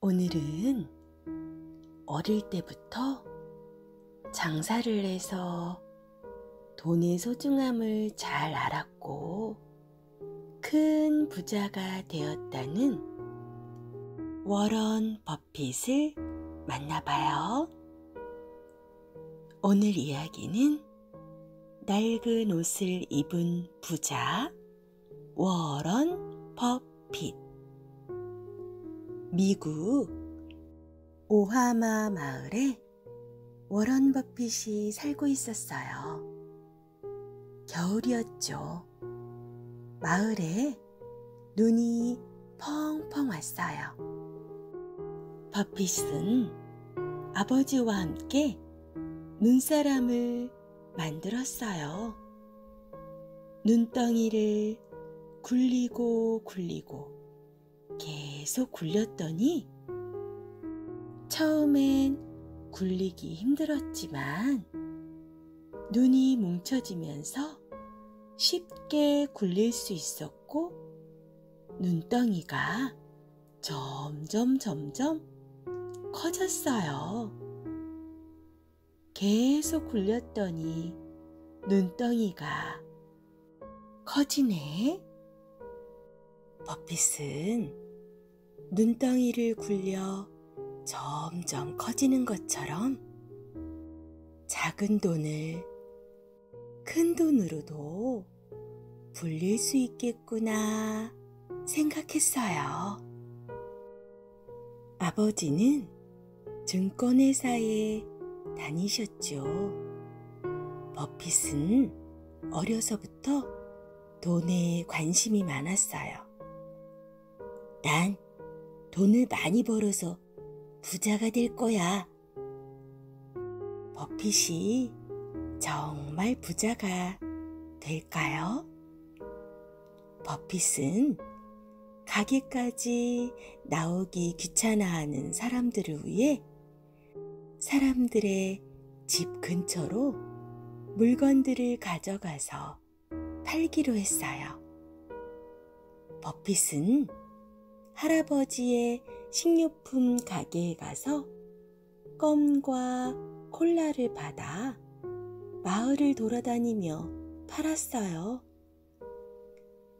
오늘은 어릴 때부터 장사를 해서 돈의 소중함을 잘 알았고 큰 부자가 되었다는 워런 버핏을 만나봐요. 오늘 이야기는 낡은 옷을 입은 부자 워런 버핏. 미국 오하마 마을에 워런 버핏이 살고 있었어요. 겨울이었죠. 마을에 눈이 펑펑 왔어요. 버핏은 아버지와 함께 눈사람을 만들었어요. 눈덩이를 굴리고 계속 굴렸더니 처음엔 굴리기 힘들었지만 눈이 뭉쳐지면서 쉽게 굴릴 수 있었고 눈덩이가 점점 커졌어요. 계속 굴렸더니 눈덩이가 커지네. 버핏은 눈덩이를 굴려 점점 커지는 것처럼 작은 돈을 큰 돈으로도 불릴 수 있겠구나 생각했어요. 아버지는 증권회사에 다니셨죠. 버핏은 어려서부터 돈에 관심이 많았어요. 난 돈을 많이 벌어서 부자가 될 거야. 버핏이 정말 부자가 될까요? 버핏은 가게까지 나오기 귀찮아하는 사람들을 위해 사람들의 집 근처로 물건들을 가져가서 팔기로 했어요. 버핏은 할아버지의 식료품 가게에 가서 껌과 콜라를 받아 마을을 돌아다니며 팔았어요.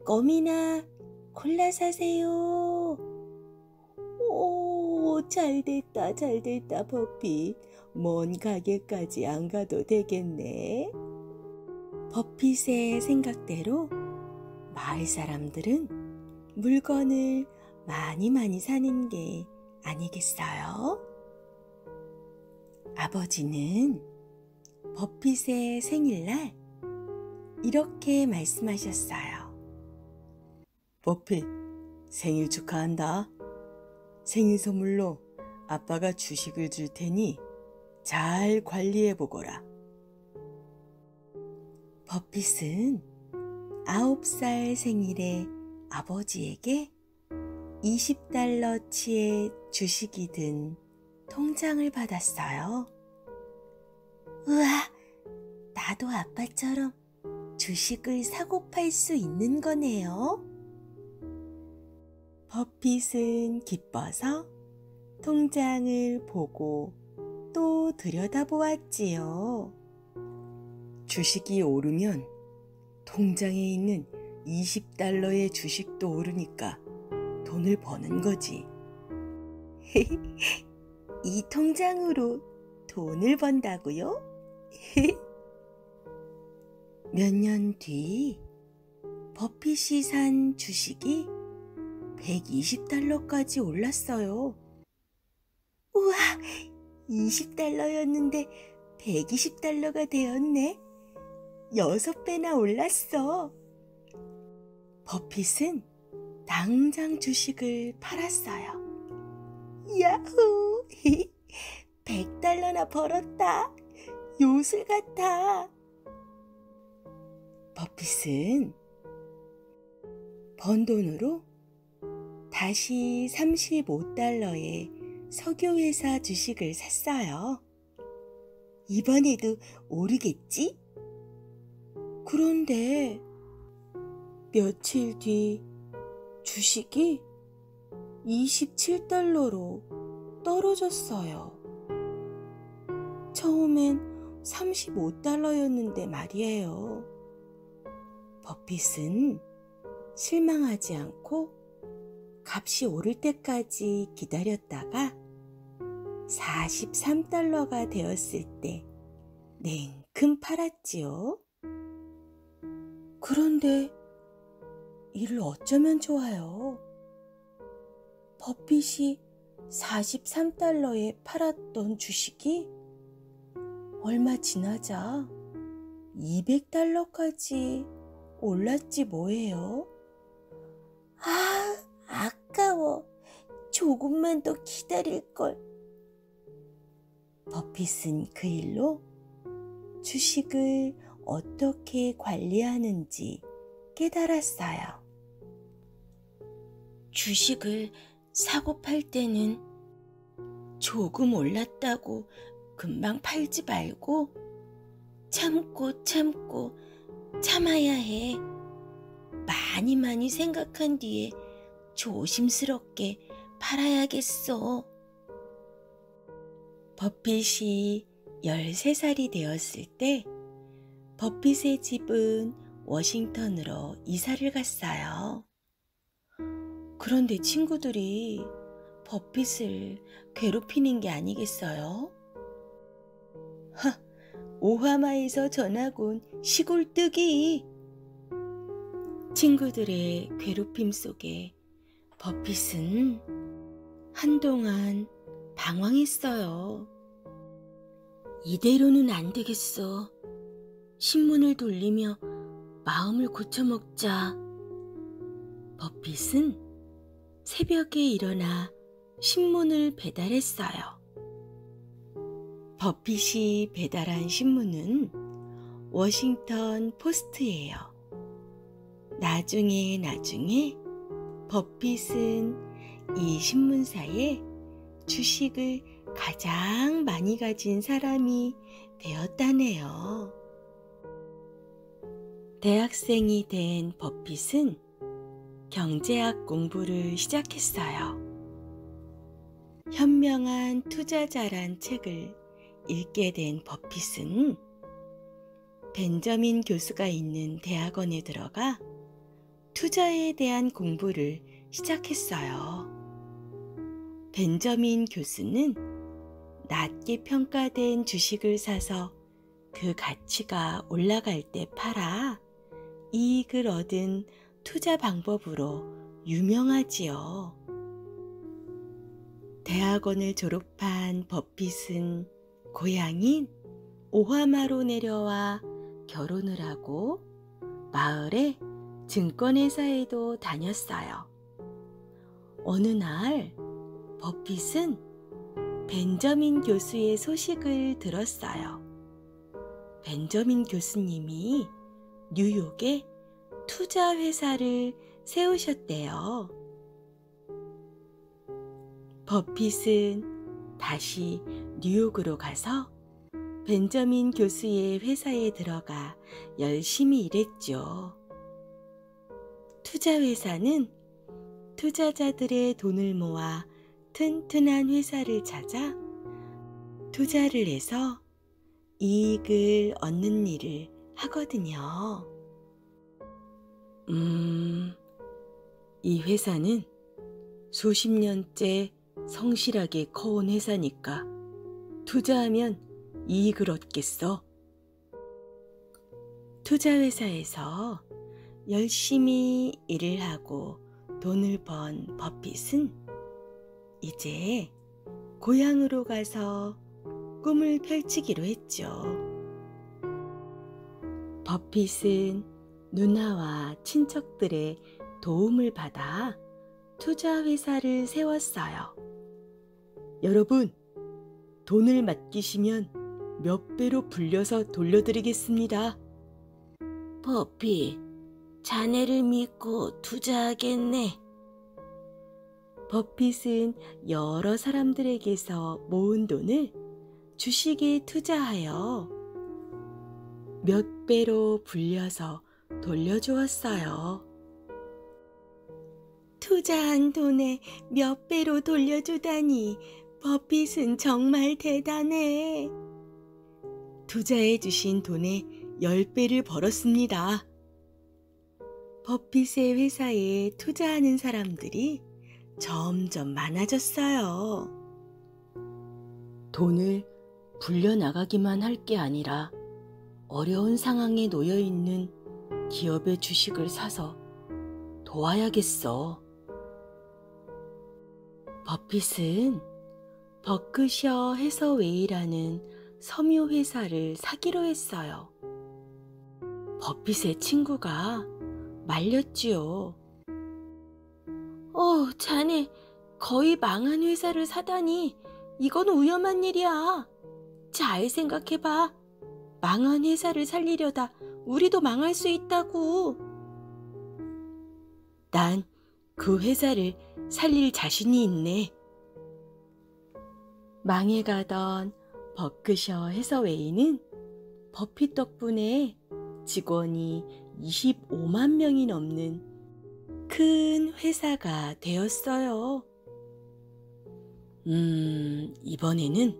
껌이나 콜라 사세요. 오, 잘됐다 버핏. 먼 가게까지 안 가도 되겠네. 버핏의 생각대로 마을 사람들은 물건을 많이 사는 게 아니겠어요? 아버지는 버핏의 생일날 이렇게 말씀하셨어요. 버핏, 생일 축하한다. 생일 선물로 아빠가 주식을 줄 테니 잘 관리해 보거라. 버핏은 9살 생일에 아버지에게 $20치의 주식이 든 통장을 받았어요. 우와, 나도 아빠처럼 주식을 사고 팔 수 있는 거네요. 버핏은 기뻐서 통장을 보고 또 들여다보았지요. 주식이 오르면 통장에 있는 $20의 주식도 오르니까 돈을 버는 거지. 이 통장으로 돈을 번다고요? 몇 년 뒤 버핏이 산 주식이 $120까지 올랐어요. 우와, $20였는데 $120가 되었네. 6배나 올랐어. 버핏은 당장 주식을 팔았어요. 야호! $100나 벌었다. 요술 같아. 버핏은 번 돈으로 다시 $35의 석유회사 주식을 샀어요. 이번에도 오르겠지? 그런데 며칠 뒤 주식이 27달러로 떨어졌어요. 처음엔 35달러였는데 말이에요. 버핏은 실망하지 않고 값이 오를 때까지 기다렸다가 43달러가 되었을 때 냉큼 팔았지요. 그런데 이를 어쩌면 좋아요. 버핏이 43달러에 팔았던 주식이 얼마 지나자 200달러까지 올랐지 뭐예요. 아까워. 조금만 더 기다릴걸. 버핏은 그 일로 주식을 어떻게 관리하는지 깨달았어요. 주식을 사고 팔 때는 조금 올랐다고 금방 팔지 말고 참고 참아야 해. 많이 생각한 뒤에 조심스럽게 팔아야겠어. 버핏이 13살이 되었을 때 버핏의 집은 워싱턴으로 이사를 갔어요. 그런데 친구들이 버핏을 괴롭히는 게 아니겠어요? 오하마에서 전학 온 시골뜨기! 친구들의 괴롭힘 속에 버핏은 한동안 방황했어요. 이대로는 안 되겠어. 신문을 돌리며 마음을 고쳐먹자. 버핏은 새벽에 일어나 신문을 배달했어요. 버핏이 배달한 신문은 워싱턴 포스트예요. 나중에 버핏은 이 신문사에 주식을 가장 많이 가진 사람이 되었다네요. 대학생이 된 버핏은 경제학 공부를 시작했어요. 현명한 투자자란 책을 읽게 된 버핏은 벤저민 교수가 있는 대학원에 들어가 투자에 대한 공부를 시작했어요. 벤저민 교수는 낮게 평가된 주식을 사서 그 가치가 올라갈 때 팔아 이익을 얻은 투자 방법으로 유명하지요. 대학원을 졸업한 버핏은 고향인 오하마로 내려와 결혼을 하고 마을의 증권회사에도 다녔어요. 어느 날 버핏은 벤저민 교수의 소식을 들었어요. 벤저민 교수님이 뉴욕에 투자회사를 세우셨대요. 버핏은 다시 뉴욕으로 가서 벤저민 교수의 회사에 들어가 열심히 일했죠. 투자회사는 투자자들의 돈을 모아 튼튼한 회사를 찾아 투자를 해서 이익을 얻는 일을 하거든요. 이 회사는 수십 년째 성실하게 커온 회사니까 투자하면 이익을 얻겠어. 투자회사에서 열심히 일을 하고 돈을 번 버핏은 이제 고향으로 가서 꿈을 펼치기로 했죠. 버핏은 누나와 친척들의 도움을 받아 투자회사를 세웠어요. 여러분, 돈을 맡기시면 몇 배로 불려서 돌려드리겠습니다. 버핏, 자네를 믿고 투자하겠네. 버핏은 여러 사람들에게서 모은 돈을 주식에 투자하여 몇 배로 불려서 돌려주었어요. 투자한 돈의 몇 배로 돌려주다니 버핏은 정말 대단해. 투자해 주신 돈의 10배를 벌었습니다. 버핏의 회사에 투자하는 사람들이 점점 많아졌어요. 돈을 불려나가기만 할 게 아니라 어려운 상황에 놓여 있는 기업의 주식을 사서 도와야겠어. 버핏은 버크셔 해서웨이라는 섬유 회사를 사기로 했어요. 버핏의 친구가 말렸지요. 자네 거의 망한 회사를 사다니 이건 위험한 일이야. 잘 생각해봐. 망한 회사를 살리려다 우리도 망할 수 있다고. 난 그 회사를 살릴 자신이 있네. 망해가던 버크셔 해서웨이는 버핏 덕분에 직원이 25만 명이 넘는 큰 회사가 되었어요. 이번에는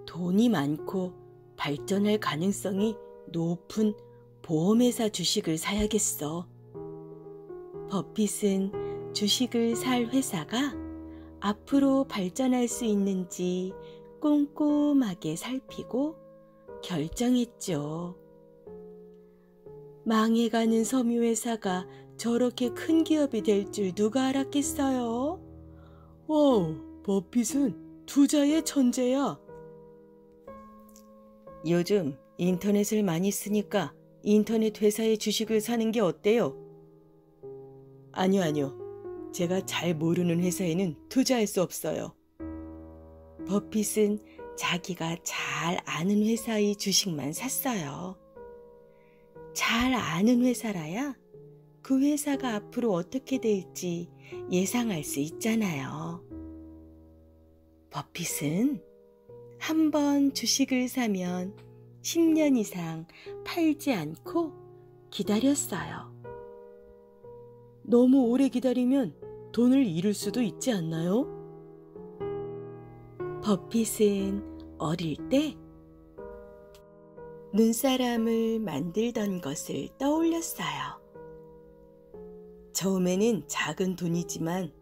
돈이 많고 발전할 가능성이 높은 보험회사 주식을 사야겠어. 버핏은 주식을 살 회사가 앞으로 발전할 수 있는지 꼼꼼하게 살피고 결정했죠. 망해가는 섬유회사가 저렇게 큰 기업이 될 줄 누가 알았겠어요? 와우, 버핏은 투자의 천재야. 요즘 인터넷을 많이 쓰니까 인터넷 회사의 주식을 사는 게 어때요? 아니요. 제가 잘 모르는 회사에는 투자할 수 없어요. 버핏은 자기가 잘 아는 회사의 주식만 샀어요. 잘 아는 회사라야 그 회사가 앞으로 어떻게 될지 예상할 수 있잖아요. 버핏은 한 번 주식을 사면 10년 이상 팔지 않고 기다렸어요. 너무 오래 기다리면 돈을 잃을 수도 있지 않나요? 버핏은 어릴 때 눈사람을 만들던 것을 떠올렸어요. 처음에는 작은 돈이지만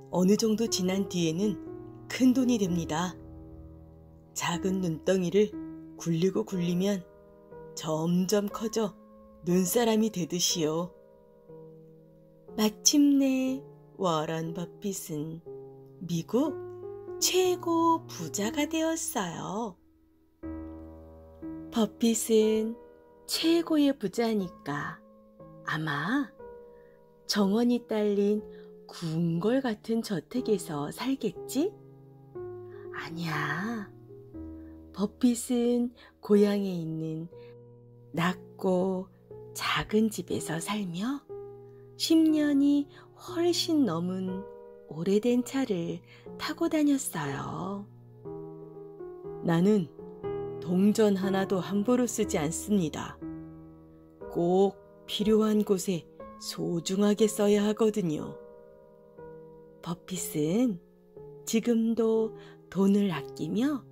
어느 정도 지난 뒤에는 큰 돈이 됩니다. 작은 눈덩이를 굴리고 굴리면 점점 커져 눈사람이 되듯이요. 마침내 워런 버핏은 미국 최고 부자가 되었어요. 버핏은 최고의 부자니까 아마 정원이 딸린 궁궐 같은 저택에서 살겠지? 아니야. 버핏은 고향에 있는 낮고 작은 집에서 살며 10년이 훨씬 넘은 오래된 차를 타고 다녔어요. 나는 동전 하나도 함부로 쓰지 않습니다. 꼭 필요한 곳에 소중하게 써야 하거든요. 버핏은 지금도 돈을 아끼며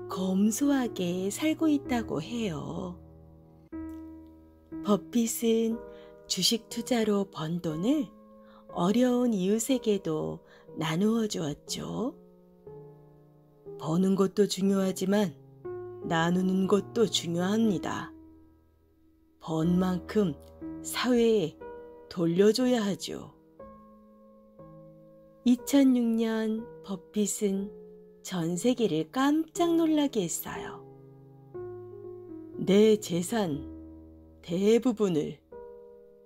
검소하게 살고 있다고 해요. 버핏은 주식 투자로 번 돈을 어려운 이웃에게도 나누어 주었죠. 버는 것도 중요하지만 나누는 것도 중요합니다. 번 만큼 사회에 돌려줘야 하죠. 2006년 버핏은 전 세계를 깜짝 놀라게 했어요. 내 재산 대부분을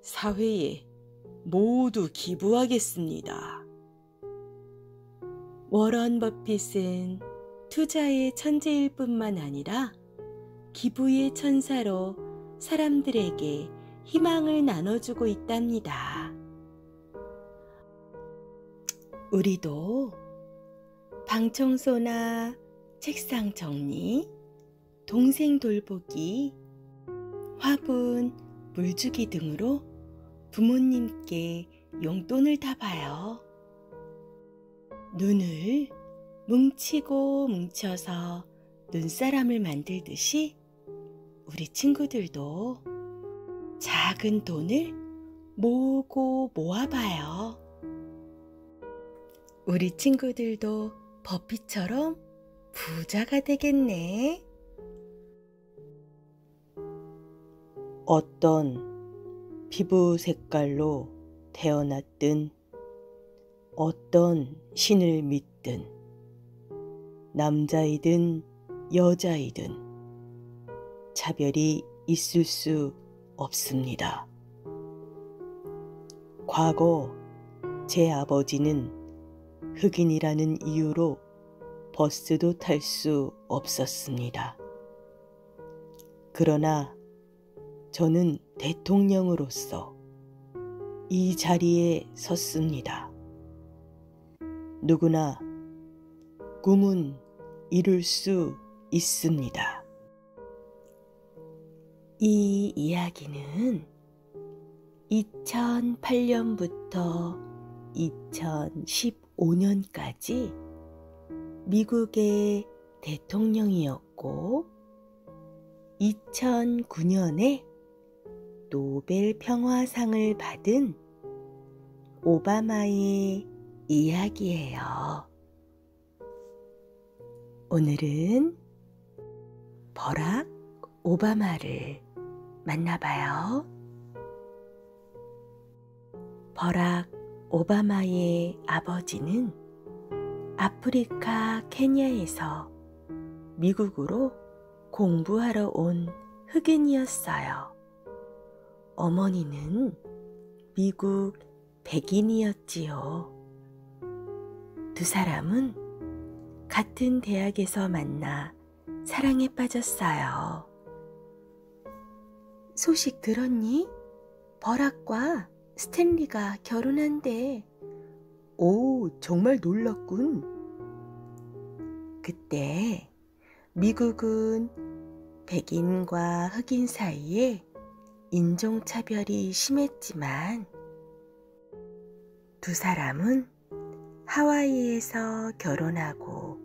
사회에 모두 기부하겠습니다. 워런 버핏은 투자의 천재일 뿐만 아니라 기부의 천사로 사람들에게 희망을 나눠주고 있답니다. 우리도 방 청소나 책상 정리, 동생 돌보기, 화분, 물주기 등으로 부모님께 용돈을 다 봐요. 눈을 뭉치고 뭉쳐서 눈사람을 만들듯이 우리 친구들도 작은 돈을 모으고 모아봐요. 우리 친구들도 버피처럼 부자가 되겠네. 어떤 피부 색깔로 태어났든 어떤 신을 믿든 남자이든 여자이든 차별이 있을 수 없습니다. 과거 제 아버지는 흑인이라는 이유로 버스도 탈 수 없었습니다. 그러나 저는 대통령으로서 이 자리에 섰습니다. 누구나 꿈은 이룰 수 있습니다. 이 이야기는 2008년부터 2015년까지 미국의 대통령이었고 2009년에 노벨 평화상을 받은 오바마의 이야기예요. 오늘은 버락 오바마를 만나봐요. 버락 오바마의 아버지는 아프리카 케냐에서 미국으로 공부하러 온 흑인이었어요. 어머니는 미국 백인이었지요. 두 사람은 같은 대학에서 만나 사랑에 빠졌어요. 소식 들었니? 버락과 스탠리가 결혼한대. 오, 정말 놀랐군. 그때 미국은 백인과 흑인 사이에 인종차별이 심했지만 두 사람은 하와이에서 결혼하고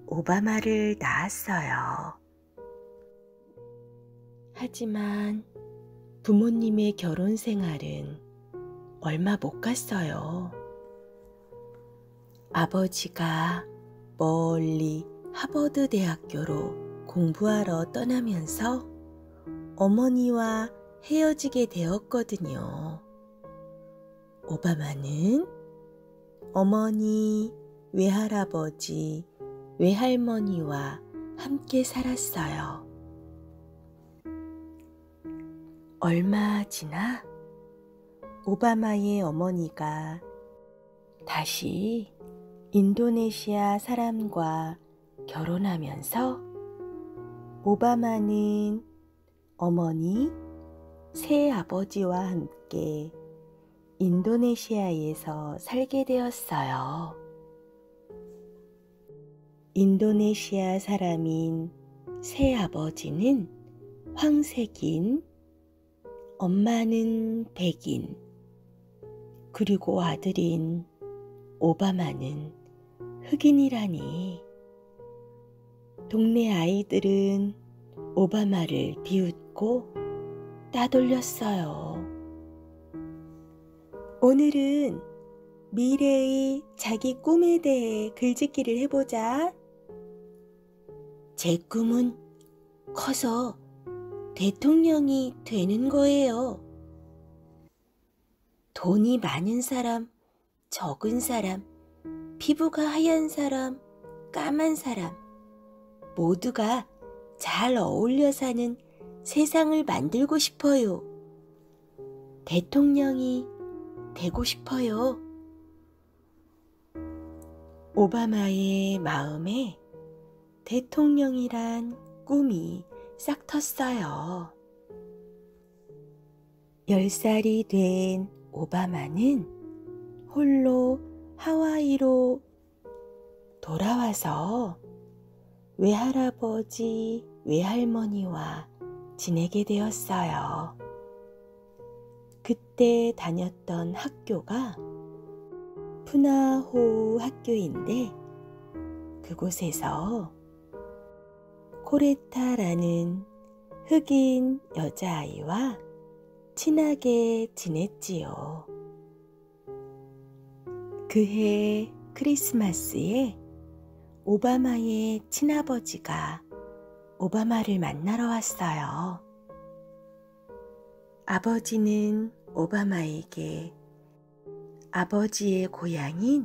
오바마를 낳았어요. 하지만 부모님의 결혼 생활은 얼마 못 갔어요. 아버지가 멀리 하버드 대학교로 공부하러 떠나면서 어머니와 헤어지게 되었거든요. 오바마는 어머니, 외할아버지, 외할머니와 함께 살았어요. 얼마 지나 오바마의 어머니가 다시 인도네시아 사람과 결혼하면서 오바마는 어머니, 새아버지와 함께 인도네시아에서 살게 되었어요. 인도네시아 사람인 새아버지는 황색인, 엄마는 백인, 그리고 아들인 오바마는 흑인이라니. 동네 아이들은 오바마를 비웃고 따돌렸어요. 오늘은 미래의 자기 꿈에 대해 글짓기를 해보자. 제 꿈은 커서 대통령이 되는 거예요. 돈이 많은 사람, 적은 사람, 피부가 하얀 사람, 까만 사람, 모두가 잘 어울려 사는 세상을 만들고 싶어요. 대통령이 되고 싶어요. 오바마의 마음에 대통령이란 꿈이 싹 텄어요. 10살이 된 오바마는 홀로 하와이로 돌아와서 외할아버지, 외할머니와 지내게 되었어요. 그때 다녔던 학교가 푸나호우 학교인데 그곳에서 코레타라는 흑인 여자아이와 친하게 지냈지요. 그해 크리스마스에 오바마의 친아버지가 오바마를 만나러 왔어요. 아버지는 오바마에게 아버지의 고향인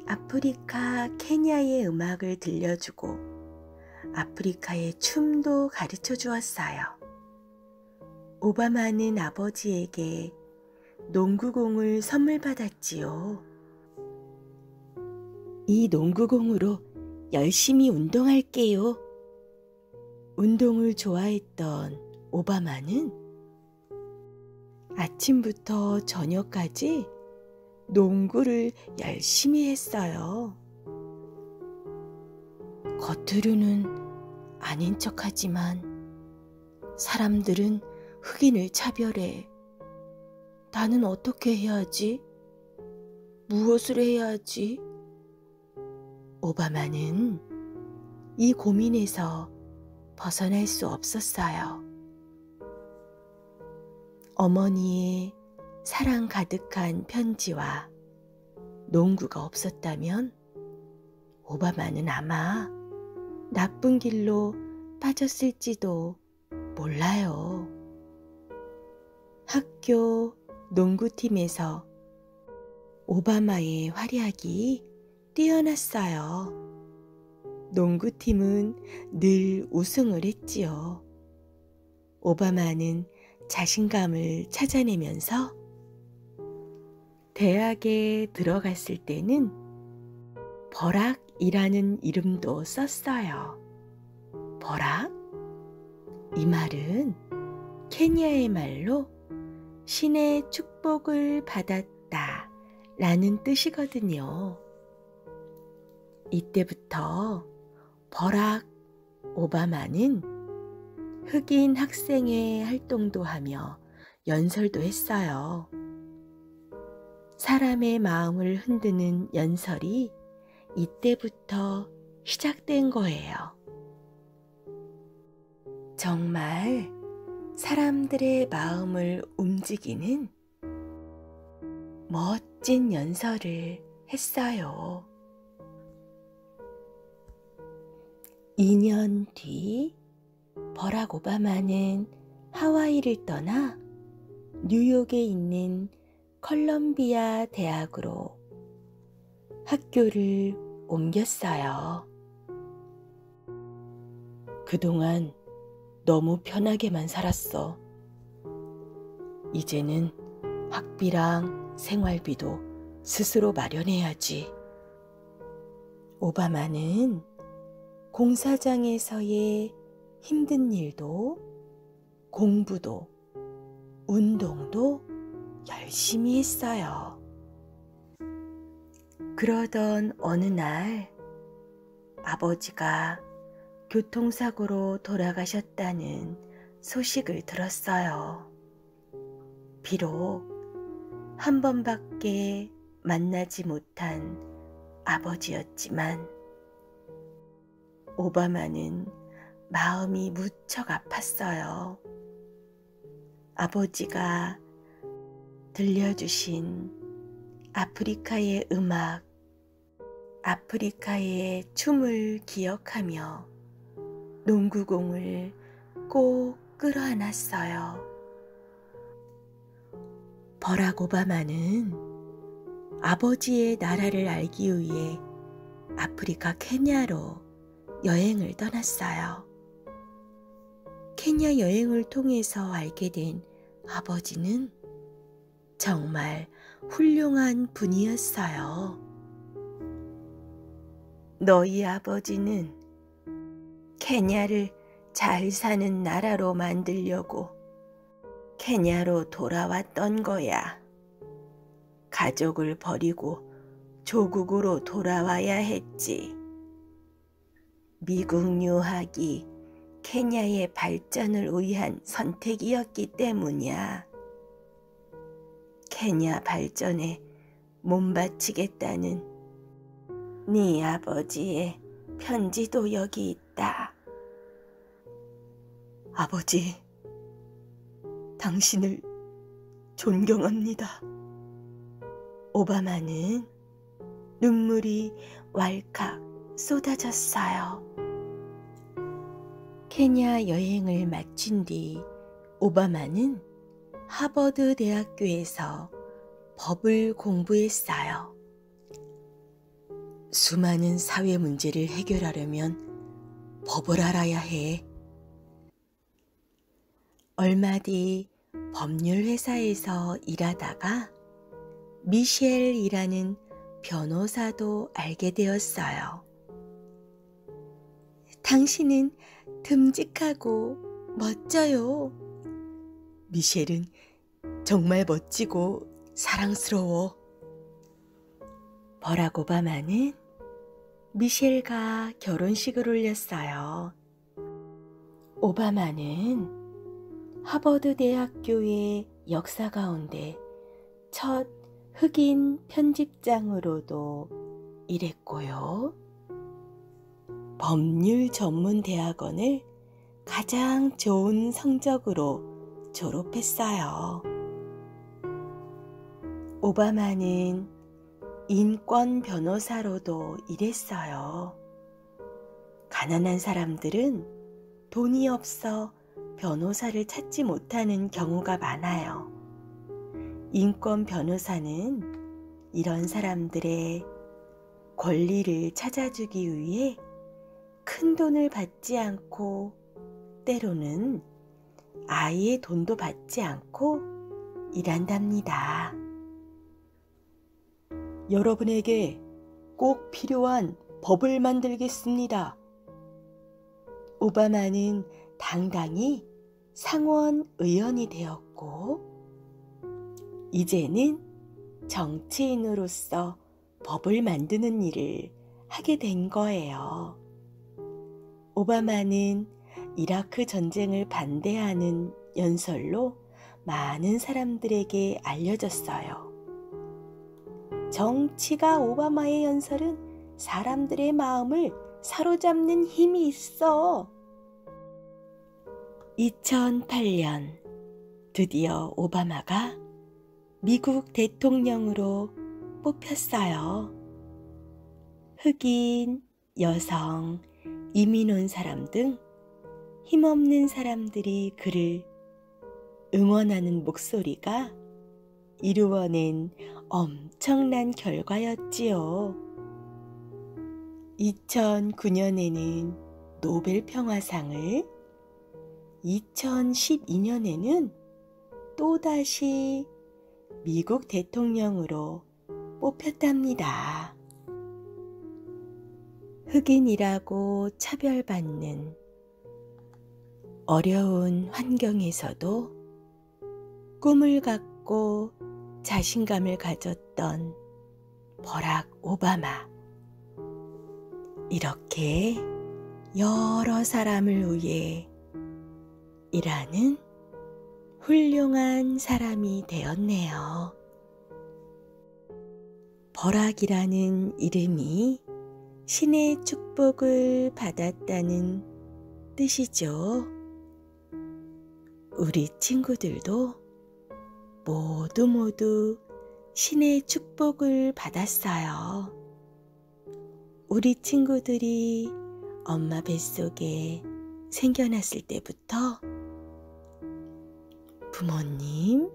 아프리카 케냐의 음악을 들려주고 아프리카의 춤도 가르쳐 주었어요. 오바마는 아버지에게 농구공을 선물 받았지요. 이 농구공으로 열심히 운동할게요. 운동을 좋아했던 오바마는 아침부터 저녁까지 농구를 열심히 했어요. 겉으로는 아닌 척하지만 사람들은 흑인을 차별해. 나는 어떻게 해야지? 무엇을 해야 하지? 오바마는 이 고민에서 벗어날 수 없었어요. 어머니의 사랑 가득한 편지와 농구가 없었다면 오바마는 아마 나쁜 길로 빠졌을지도 몰라요. 학교 농구팀에서 오바마의 활약이 뛰어났어요. 농구팀은 늘 우승을 했지요. 오바마는 자신감을 찾아내면서 대학에 들어갔을 때는 버락이라는 이름도 썼어요. 버락? 이 말은 케냐의 말로 신의 축복을 받았다 라는 뜻이거든요. 이때부터 버락 오바마는 흑인 학생회 활동도 하며 연설도 했어요. 사람의 마음을 흔드는 연설이 이때부터 시작된 거예요. 정말 사람들의 마음을 움직이는 멋진 연설을 했어요. 2년 뒤 버락 오바마는 하와이를 떠나 뉴욕에 있는 컬럼비아 대학으로 학교를 옮겼어요. 그동안 너무 편하게만 살았어. 이제는 학비랑 생활비도 스스로 마련해야지. 오바마는 공사장에서의 힘든 일도 공부도 운동도 열심히 했어요. 그러던 어느 날 아버지가 교통사고로 돌아가셨다는 소식을 들었어요. 비록 한 번밖에 만나지 못한 아버지였지만 오바마는 마음이 무척 아팠어요. 아버지가 들려주신 아프리카의 음악, 아프리카의 춤을 기억하며 농구공을 꼭 끌어안았어요. 버락 오바마는 아버지의 나라를 알기 위해 아프리카 케냐로 여행을 떠났어요. 케냐 여행을 통해서 알게 된 아버지는 정말 훌륭한 분이었어요. 너희 아버지는 케냐를 잘 사는 나라로 만들려고 케냐로 돌아왔던 거야. 가족을 버리고 조국으로 돌아와야 했지. 미국 유학이 케냐의 발전을 위한 선택이었기 때문이야. 케냐 발전에 몸바치겠다는 네 아버지의 편지도 여기 있다. 아버지, 당신을 존경합니다. 오바마는 눈물이 왈칵 쏟아졌어요. 케냐 여행을 마친 뒤 오바마는 하버드 대학교에서 법을 공부했어요. 수많은 사회 문제를 해결하려면 법을 알아야 해. 얼마 뒤 법률 회사에서 일하다가 미셸이라는 변호사도 알게 되었어요. 당신은 듬직하고 멋져요. 미셸은 정말 멋지고 사랑스러워. 버락 오바마는 미셸과 결혼식을 올렸어요. 오바마는 하버드 대학교의 역사 가운데 첫 흑인 편집장으로도 일했고요. 법률 전문 대학원을 가장 좋은 성적으로 졸업했어요. 오바마는 인권 변호사로도 일했어요. 가난한 사람들은 돈이 없어 변호사를 찾지 못하는 경우가 많아요. 인권 변호사는 이런 사람들의 권리를 찾아주기 위해 큰 돈을 받지 않고 때로는 아예 돈도 받지 않고 일한답니다. 여러분에게 꼭 필요한 법을 만들겠습니다. 오바마는 당당히 상원 의원이 되었고 이제는 정치인으로서 법을 만드는 일을 하게 된 거예요. 오바마는 이라크 전쟁을 반대하는 연설로 많은 사람들에게 알려졌어요. 정치가 오바마의 연설은 사람들의 마음을 사로잡는 힘이 있어. 2008년 드디어 오바마가 미국 대통령으로 뽑혔어요. 흑인, 여성, 이민 온 사람 등 힘없는 사람들이 그를 응원하는 목소리가 이루어낸 엄청난 결과였지요. 2009년에는 노벨 평화상을, 2012년에는 또다시 미국 대통령으로 뽑혔답니다. 흑인이라고 차별받는 어려운 환경에서도 꿈을 갖고 자신감을 가졌던 버락 오바마. 이렇게 여러 사람을 위해 일하는 훌륭한 사람이 되었네요. 버락이라는 이름이 신의 축복을 받았다는 뜻이죠. 우리 친구들도 모두 신의 축복을 받았어요. 우리 친구들이 엄마 뱃속에 생겨났을 때부터 부모님,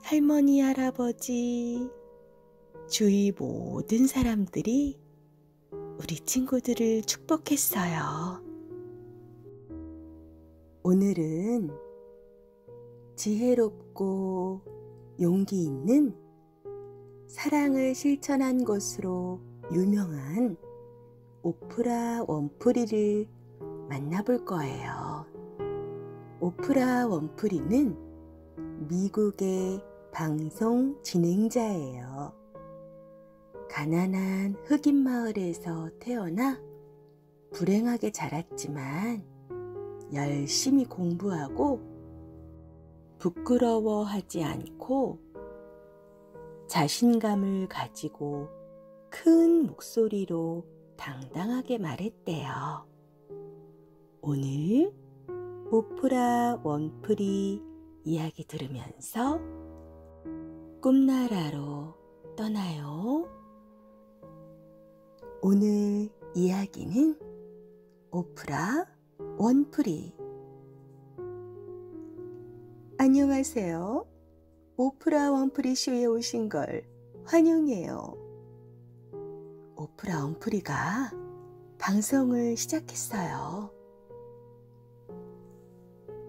할머니, 할아버지, 주위 모든 사람들이 우리 친구들을 축복했어요. 오늘은 지혜롭고 용기 있는 사랑을 실천한 것으로 유명한 오프라 윈프리를 만나볼 거예요. 오프라 윈프리는 미국의 방송 진행자예요. 가난한 흑인 마을에서 태어나 불행하게 자랐지만 열심히 공부하고 부끄러워하지 않고 자신감을 가지고 큰 목소리로 당당하게 말했대요. 오늘 오프라 원프리 이야기 들으면서 꿈나라로 떠나요. 오늘 이야기는 오프라 원프리. 안녕하세요. 오프라 원프리 쇼에 오신 걸 환영해요. 오프라 원프리가 방송을 시작했어요.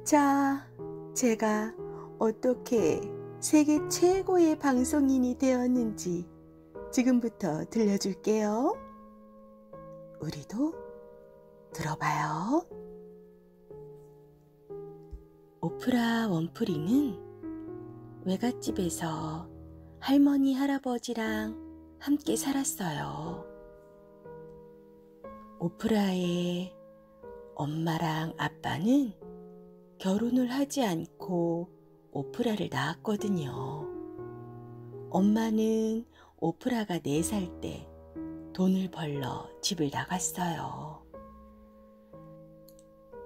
자, 제가 어떻게 세계 최고의 방송인이 되었는지 지금부터 들려줄게요. 우리도 들어봐요. 오프라 원프리는 외갓집에서 할머니, 할아버지랑 함께 살았어요. 오프라의 엄마랑 아빠는 결혼을 하지 않고 오프라를 낳았거든요. 엄마는 오프라가 4살 때 돈을 벌러 집을 나갔어요.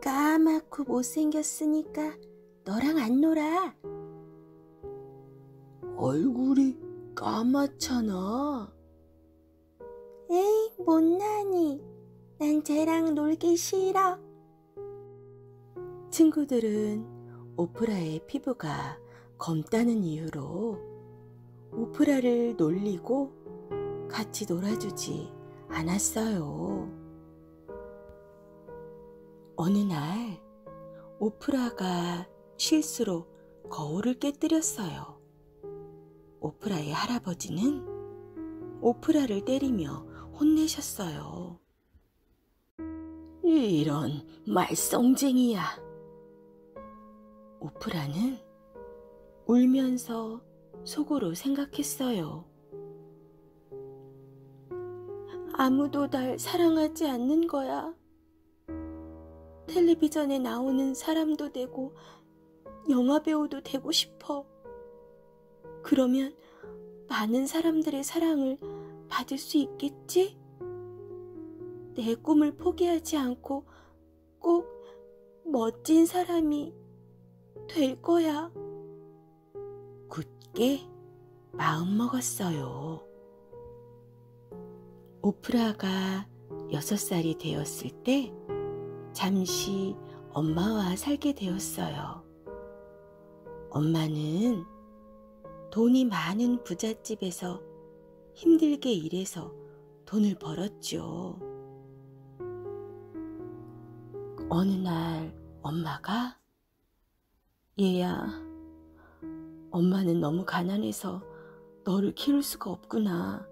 까맣고 못생겼으니까 너랑 안 놀아. 얼굴이 까맣잖아. 에이, 못나니. 난 쟤랑 놀기 싫어. 친구들은 오프라의 피부가 검다는 이유로 오프라를 놀리고 같이 놀아주지 않았어요. 어느 날 오프라가 실수로 거울을 깨뜨렸어요. 오프라의 할아버지는 오프라를 때리며 혼내셨어요. 이런 말썽쟁이야. 오프라는 울면서 속으로 생각했어요. 아무도 날 사랑하지 않는 거야. 텔레비전에 나오는 사람도 되고 영화배우도 되고 싶어. 그러면 많은 사람들의 사랑을 받을 수 있겠지? 내 꿈을 포기하지 않고 꼭 멋진 사람이 될 거야. 굳게 마음먹었어요. 오프라가 6살이 되었을 때 잠시 엄마와 살게 되었어요. 엄마는 돈이 많은 부잣집에서 힘들게 일해서 돈을 벌었죠. 어느 날 엄마가 얘야, 엄마는 너무 가난해서 너를 키울 수가 없구나.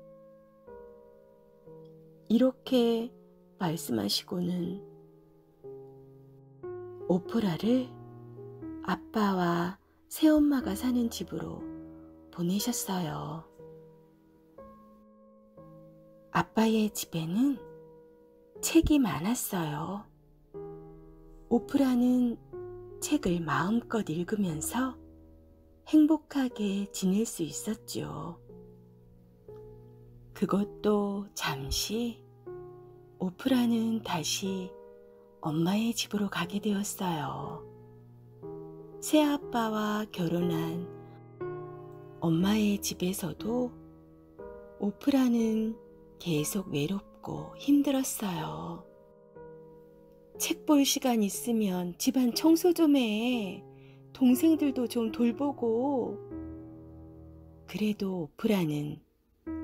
이렇게 말씀하시고는 오프라를 아빠와 새엄마가 사는 집으로 보내셨어요. 아빠의 집에는 책이 많았어요. 오프라는 책을 마음껏 읽으면서 행복하게 지낼 수 있었죠. 그것도 잠시 오프라는 다시 엄마의 집으로 가게 되었어요. 새아빠와 결혼한 엄마의 집에서도 오프라는 계속 외롭고 힘들었어요. 책 볼 시간 있으면 집안 청소 좀 해. 동생들도 좀 돌보고. 그래도 오프라는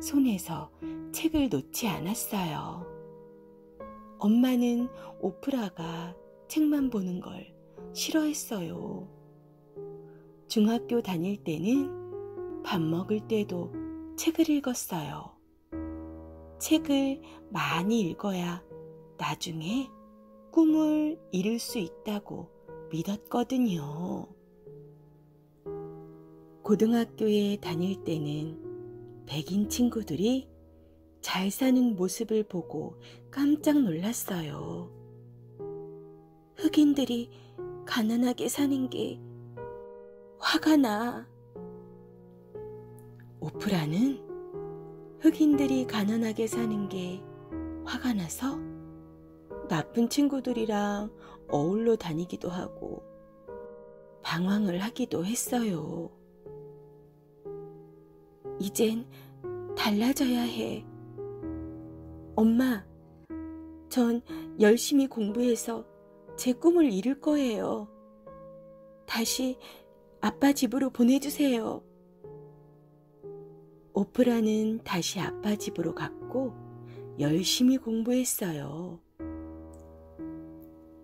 손에서 책을 놓지 않았어요. 엄마는 오프라가 책만 보는 걸 싫어했어요. 중학교 다닐 때는 밥 먹을 때도 책을 읽었어요. 책을 많이 읽어야 나중에 꿈을 이룰 수 있다고 믿었거든요. 고등학교에 다닐 때는 백인 친구들이 잘 사는 모습을 보고 깜짝 놀랐어요. 흑인들이 가난하게 사는 게 화가 나. 오프라는 흑인들이 가난하게 사는 게 화가 나서 나쁜 친구들이랑 어울러 다니기도 하고 방황을 하기도 했어요. 이젠 달라져야 해. 엄마, 전 열심히 공부해서 제 꿈을 이룰 거예요. 다시 아빠 집으로 보내주세요. 오프라는 다시 아빠 집으로 갔고 열심히 공부했어요.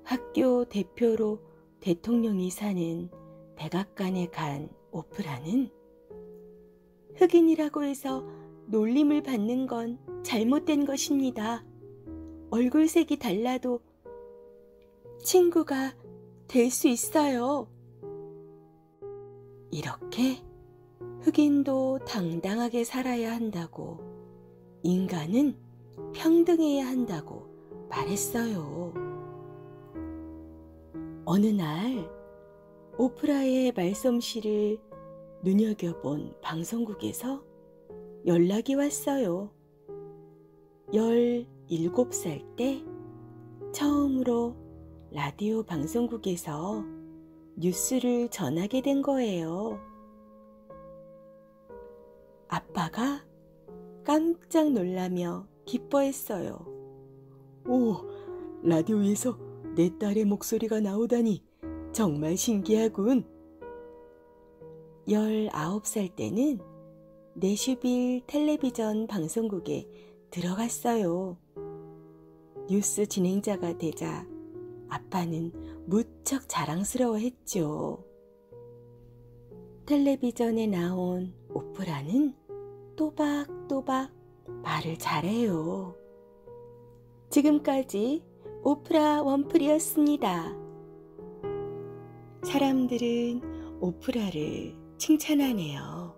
학교 대표로 대통령이 사는 백악관에 간 오프라는 흑인이라고 해서 놀림을 받는 건 잘못된 것입니다. 얼굴색이 달라도 친구가 될 수 있어요. 이렇게 흑인도 당당하게 살아야 한다고, 인간은 평등해야 한다고 말했어요. 어느 날 오프라의 말솜씨를 눈여겨본 방송국에서 연락이 왔어요. 17살 때 처음으로 라디오 방송국에서 뉴스를 전하게 된 거예요. 아빠가 깜짝 놀라며 기뻐했어요. 오, 라디오에서 내 딸의 목소리가 나오다니 정말 신기하군. 19살 때는 내슈빌 텔레비전 방송국에 들어갔어요. 뉴스 진행자가 되자 아빠는 무척 자랑스러워했죠. 텔레비전에 나온 오프라는 또박또박 말을 잘해요. 지금까지 오프라 원풀이었습니다. 사람들은 오프라를 칭찬하네요.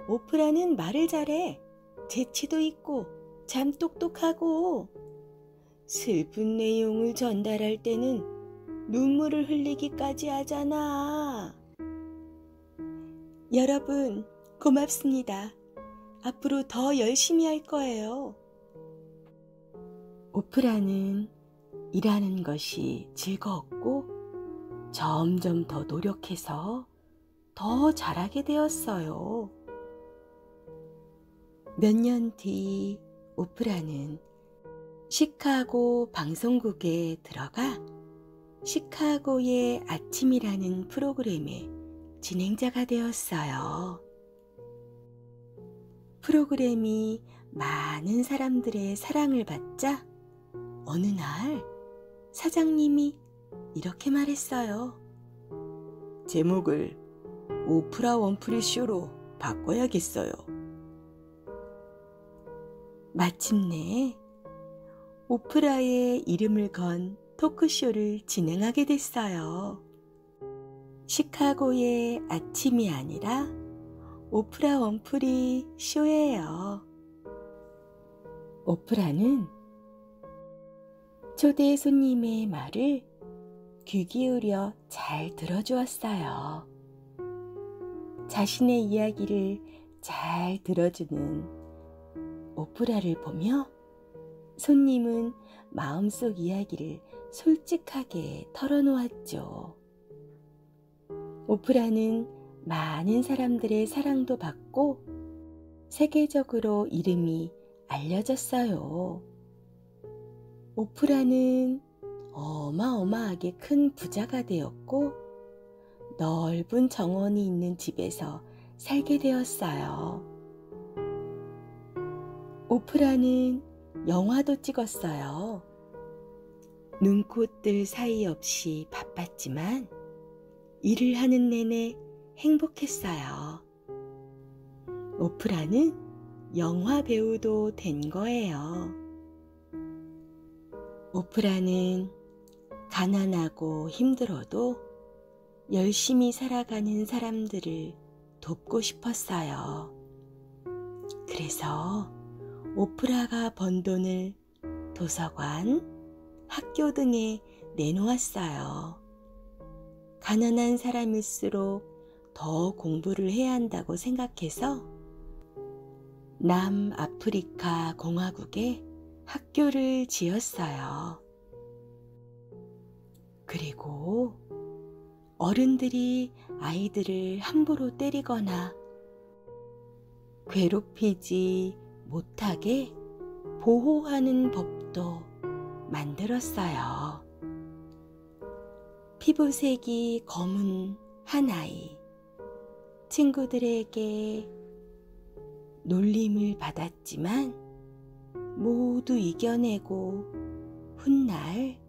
오프라는 말을 잘해. 재치도 있고 참 똑똑하고 슬픈 내용을 전달할 때는 눈물을 흘리기까지 하잖아. 여러분, 고맙습니다. 앞으로 더 열심히 할 거예요. 오프라는 일하는 것이 즐거웠고 점점 더 노력해서 더 잘하게 되었어요. 몇 년 뒤 오프라는 시카고 방송국에 들어가 시카고의 아침이라는 프로그램의 진행자가 되었어요. 프로그램이 많은 사람들의 사랑을 받자 어느 날 사장님이 이렇게 말했어요. 제목을 오프라 원프리 쇼로 바꿔야겠어요. 마침내 오프라의 이름을 건 토크쇼를 진행하게 됐어요. 시카고의 아침이 아니라 오프라 원프리 쇼예요. 오프라는 초대 손님의 말을 귀 기울여 잘 들어주었어요. 자신의 이야기를 잘 들어주는 오프라를 보며 손님은 마음속 이야기를 솔직하게 털어놓았죠. 오프라는 많은 사람들의 사랑도 받고 세계적으로 이름이 알려졌어요. 오프라는 어마어마하게 큰 부자가 되었고 넓은 정원이 있는 집에서 살게 되었어요. 오프라는 영화도 찍었어요. 눈코뜰 사이 없이 바빴지만 일을 하는 내내 행복했어요. 오프라는 영화 배우도 된 거예요. 오프라는 가난하고 힘들어도 열심히 살아가는 사람들을 돕고 싶었어요. 그래서 오프라가 번 돈을 도서관, 학교 등에 내놓았어요. 가난한 사람일수록 더 공부를 해야 한다고 생각해서 남아프리카 공화국에 학교를 지었어요. 그리고 어른들이 아이들을 함부로 때리거나 괴롭히지 못하게 보호하는 법도 만들었어요. 피부색이 검은 한 아이, 친구들에게 놀림을 받았지만 모두 이겨내고 훗날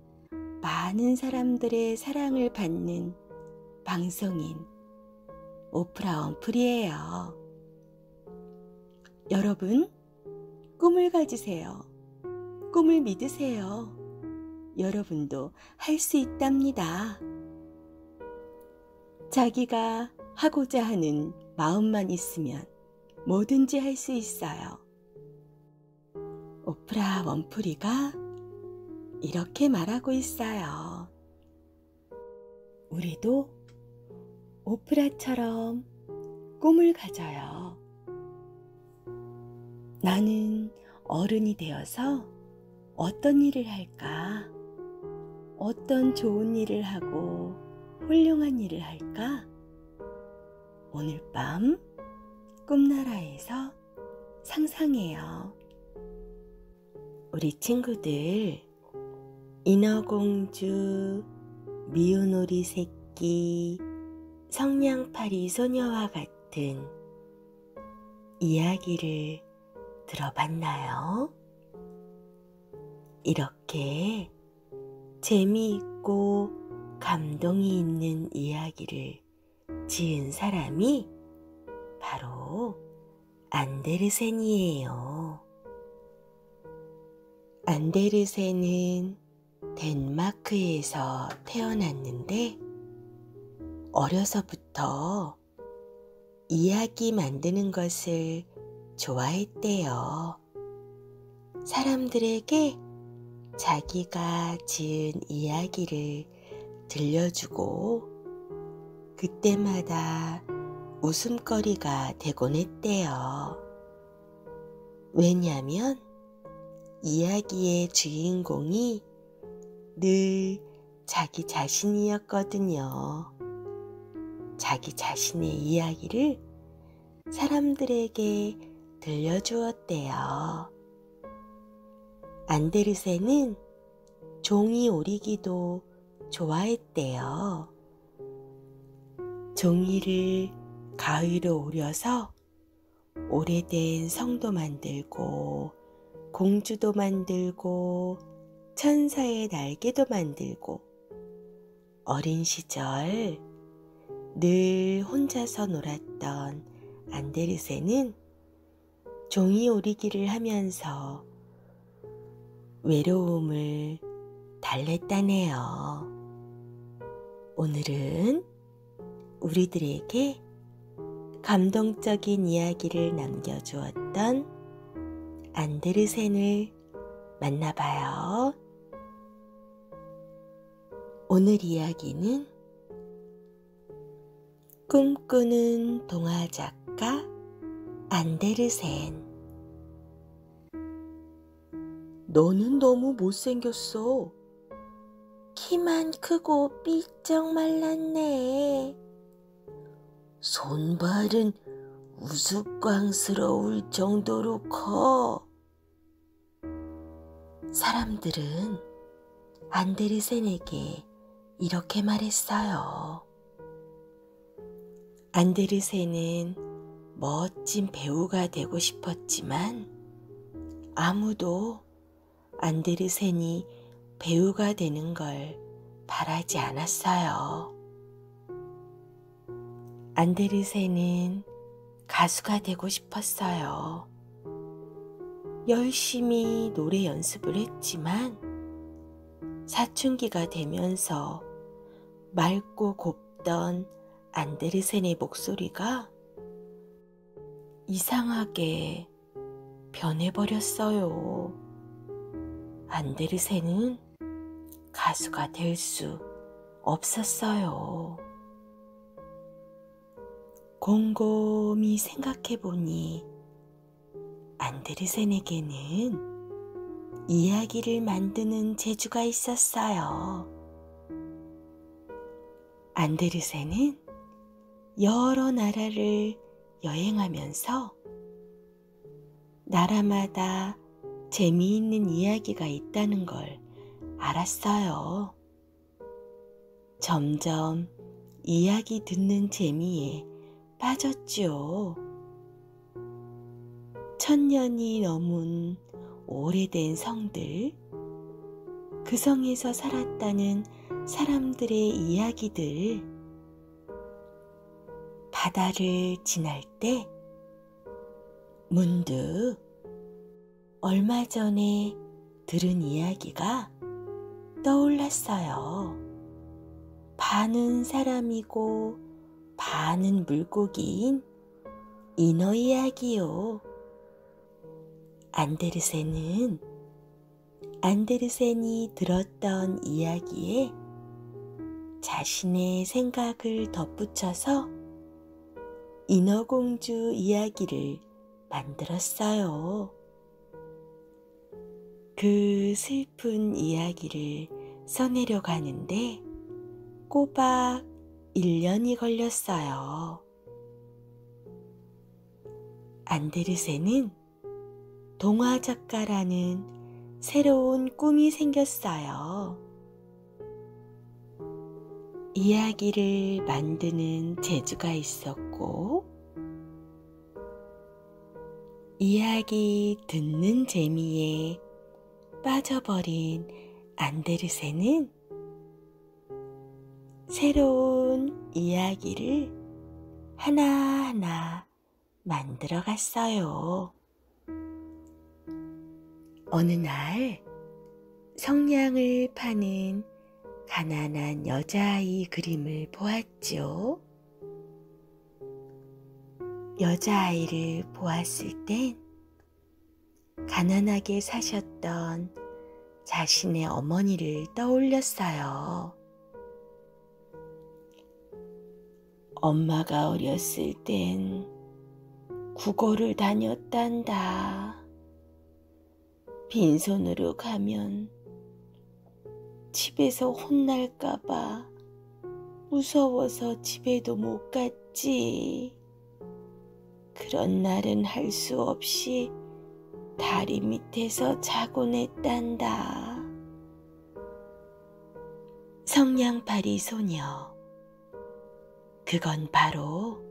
많은 사람들의 사랑을 받는 방송인 오프라 윈프리예요. 여러분, 꿈을 가지세요. 꿈을 믿으세요. 여러분도 할 수 있답니다. 자기가 하고자 하는 마음만 있으면 뭐든지 할 수 있어요. 오프라 윈프리가 이렇게 말하고 있어요. 우리도 오프라처럼 꿈을 가져요. 나는 어른이 되어서 어떤 일을 할까? 어떤 좋은 일을 하고 훌륭한 일을 할까? 오늘 밤 꿈나라에서 상상해요. 우리 친구들, 인어공주, 미운오리 새끼, 성냥팔이 소녀와 같은 이야기를 들어봤나요? 이렇게 재미있고 감동이 있는 이야기를 지은 사람이 바로 안데르센이에요. 안데르센은 덴마크에서 태어났는데 어려서부터 이야기 만드는 것을 좋아했대요. 사람들에게 자기가 지은 이야기를 들려주고 그때마다 웃음거리가 되곤 했대요. 왜냐하면 이야기의 주인공이 늘 자기 자신이었거든요. 자기 자신의 이야기를 사람들에게 들려주었대요. 안데르센은 종이 오리기도 좋아했대요. 종이를 가위로 오려서 오래된 성도 만들고 공주도 만들고 천사의 날개도 만들고 어린 시절 늘 혼자서 놀았던 안데르센은 종이 오리기를 하면서 외로움을 달랬다네요. 오늘은 우리들에게 감동적인 이야기를 남겨주었던 안데르센을 만나봐요. 오늘 이야기는 꿈꾸는 동화작가 안데르센. 너는 너무 못생겼어. 키만 크고 삐쩍 말랐네. 손발은 우스꽝스러울 정도로 커. 사람들은 안데르센에게 이렇게 말했어요. 안데르센은 멋진 배우가 되고 싶었지만 아무도 안데르센이 배우가 되는 걸 바라지 않았어요. 안데르센은 가수가 되고 싶었어요. 열심히 노래 연습을 했지만 사춘기가 되면서 맑고 곱던 안데르센의 목소리가 이상하게 변해버렸어요. 안데르센은 가수가 될 수 없었어요. 곰곰이 생각해보니 안데르센에게는 이야기를 만드는 재주가 있었어요. 안데르센은 여러 나라를 여행하면서 나라마다 재미있는 이야기가 있다는 걸 알았어요. 점점 이야기 듣는 재미에 빠졌지요. 1000년이 넘은 오래된 성들, 그 성에서 살았다는 사람들의 이야기들, 바다를 지날 때 문득 얼마 전에 들은 이야기가 떠올랐어요. 반은 사람이고 반은 물고기인 인어 이야기요. 안데르센이 들었던 이야기에 자신의 생각을 덧붙여서 인어공주 이야기를 만들었어요. 그 슬픈 이야기를 써내려 가는데 꼬박 1년이 걸렸어요. 안데르센은 동화 작가라는 새로운 꿈이 생겼어요. 이야기를 만드는 재주가 있었고, 이야기 듣는 재미에 빠져버린 안데르센은 새로운 이야기를 하나하나 만들어 갔어요. 어느 날 성냥을 파는 가난한 여자아이 그림을 보았죠. 여자아이를 보았을 땐 가난하게 사셨던 자신의 어머니를 떠올렸어요. 엄마가 어렸을 땐 국어를 다녔단다. 빈손으로 가면 집에서 혼날까봐 무서워서 집에도 못 갔지. 그런 날은 할 수 없이 다리 밑에서 자곤 했단다. 성냥팔이 소녀. 그건 바로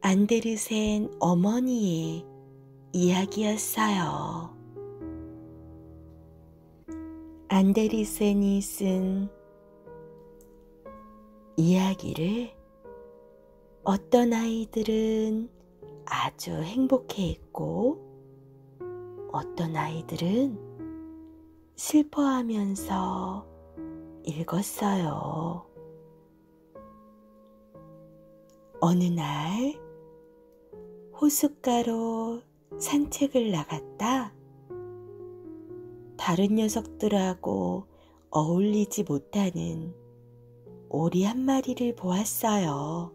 안데르센 어머니의 이야기였어요. 안데르센이 쓴 이야기를 어떤 아이들은 아주 행복해했고, 어떤 아이들은 슬퍼하면서 읽었어요. 어느 날 호숫가로 산책을 나갔다 다른 녀석들하고 어울리지 못하는 오리 한 마리를 보았어요.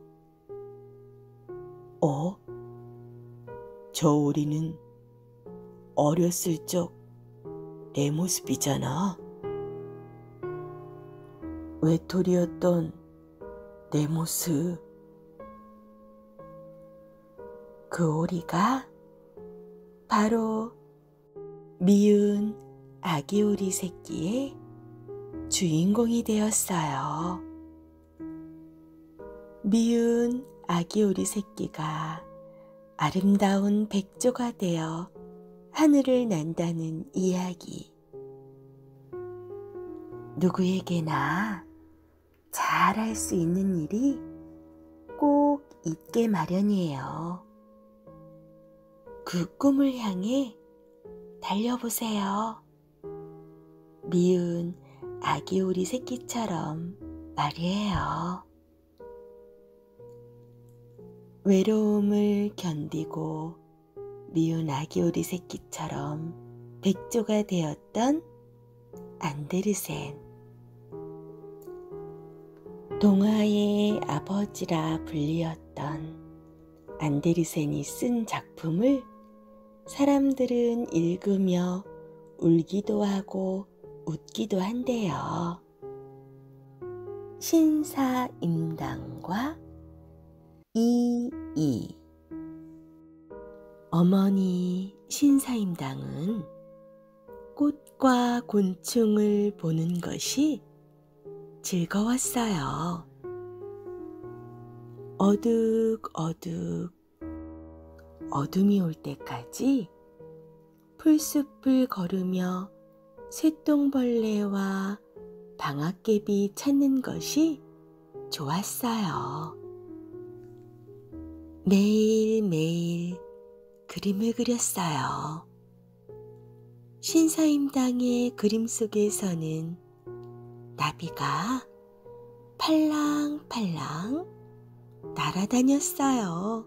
저 오리는 어렸을 적 내 모습이잖아. 외톨이였던 내 모습. 그 오리가 바로 미운 아기 오리 새끼의 주인공이 되었어요. 미운 아기 오리 새끼가 아름다운 백조가 되어 하늘을 난다는 이야기. 누구에게나 잘할 수 있는 일이 꼭 있게 마련이에요. 그 꿈을 향해 달려보세요. 미운 아기 오리 새끼처럼 말이에요. 외로움을 견디고 미운 아기 오리 새끼처럼 백조가 되었던 안데르센. 동화의 아버지라 불리었던 안데르센이 쓴 작품을 사람들은 읽으며 울기도 하고 웃기도 한대요. 신사임당과 이이. 어머니 신사임당은 꽃과 곤충을 보는 것이 즐거웠어요. 어둑어둑 어둠이 올 때까지 풀숲을 걸으며 쇠똥벌레와 방앗개비 찾는 것이 좋았어요. 매일매일 그림을 그렸어요. 신사임당의 그림 속에서는 나비가 팔랑팔랑 날아다녔어요.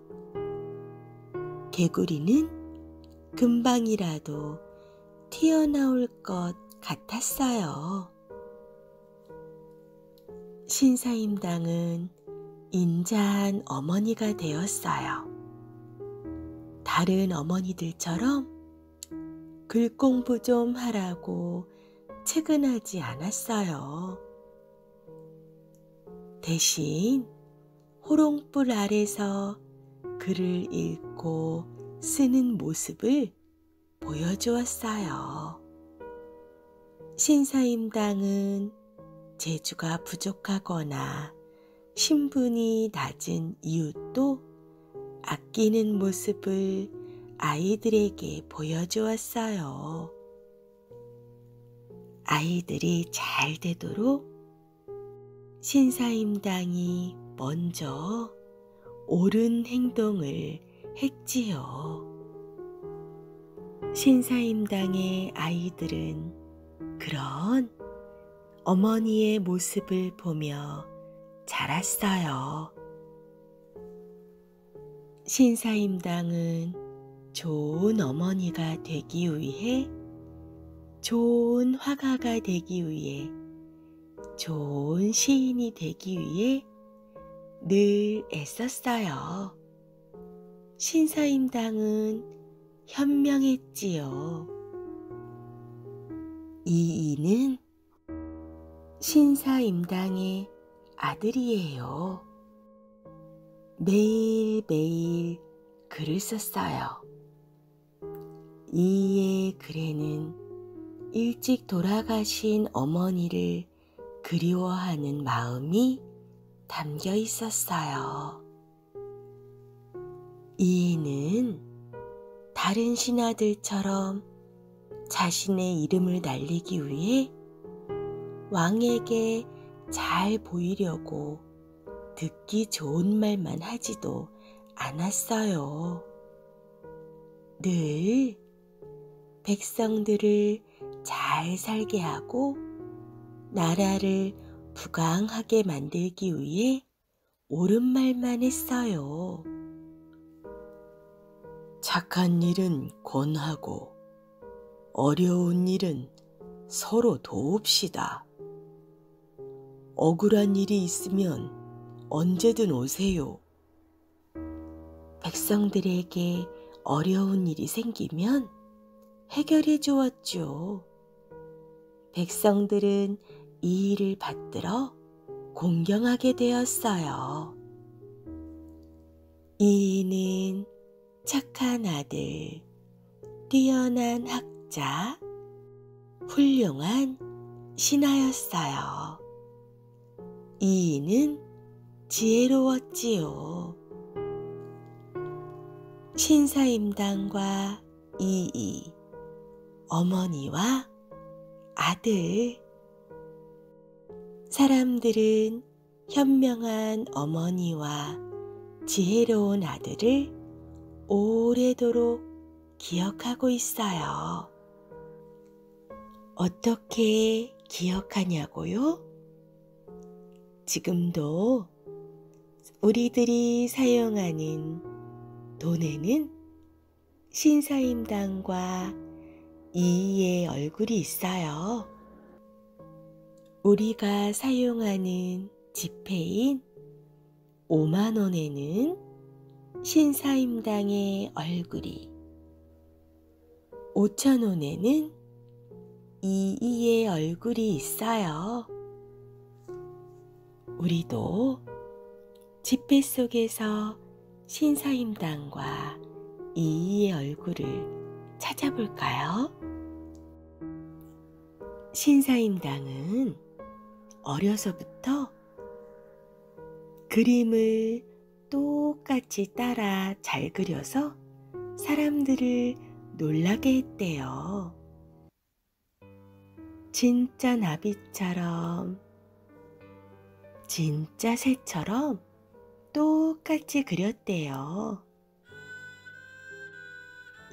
개구리는 금방이라도 튀어나올 것 같았어요. 신사임당은 인자한 어머니가 되었어요. 다른 어머니들처럼 글 공부 좀 하라고 채근하지 않았어요. 대신 호롱불 아래서 글을 읽고 쓰는 모습을 보여주었어요. 신사임당은 재주가 부족하거나 신분이 낮은 이웃도 아끼는 모습을 아이들에게 보여주었어요. 아이들이 잘 되도록 신사임당이 먼저 옳은 행동을 했지요. 신사임당의 아이들은 그런 어머니의 모습을 보며 자랐어요. 신사임당은 좋은 어머니가 되기 위해, 좋은 화가가 되기 위해, 좋은 시인이 되기 위해 늘 애썼어요. 신사임당은 현명했지요. 이이는 신사임당의 아들이에요. 매일매일 글을 썼어요. 이이의 글에는 일찍 돌아가신 어머니를 그리워하는 마음이 담겨 있었어요. 이이는 다른 신하들처럼 자신의 이름을 날리기 위해 왕에게 잘 보이려고 듣기 좋은 말만 하지도 않았어요. 늘 백성들을 잘 살게 하고 나라를 부강하게 만들기 위해 옳은 말만 했어요. 착한 일은 권하고 어려운 일은 서로 도웁시다. 억울한 일이 있으면 언제든 오세요. 백성들에게 어려운 일이 생기면 해결해 주었죠. 백성들은 이 일을 받들어 공경하게 되었어요. 이이는 착한 아들, 뛰어난 학자, 훌륭한 신하였어요. 이이는 지혜로웠지요. 신사임당과 이이, 어머니와 아들. 사람들은 현명한 어머니와 지혜로운 아들을 오래도록 기억하고 있어요. 어떻게 기억하냐고요? 지금도 우리들이 사용하는 돈에는 신사임당과 이이의 얼굴이 있어요. 우리가 사용하는 지폐인 5만 원에는 신사임당의 얼굴이, 5,000원에는 이이의 얼굴이 있어요. 우리도 지폐 속에서 신사임당과 이이의 얼굴을 찾아볼까요? 신사임당은 어려서부터 그림을 똑같이 따라 잘 그려서 사람들을 놀라게 했대요. 진짜 나비처럼, 진짜 새처럼 똑같이 그렸대요.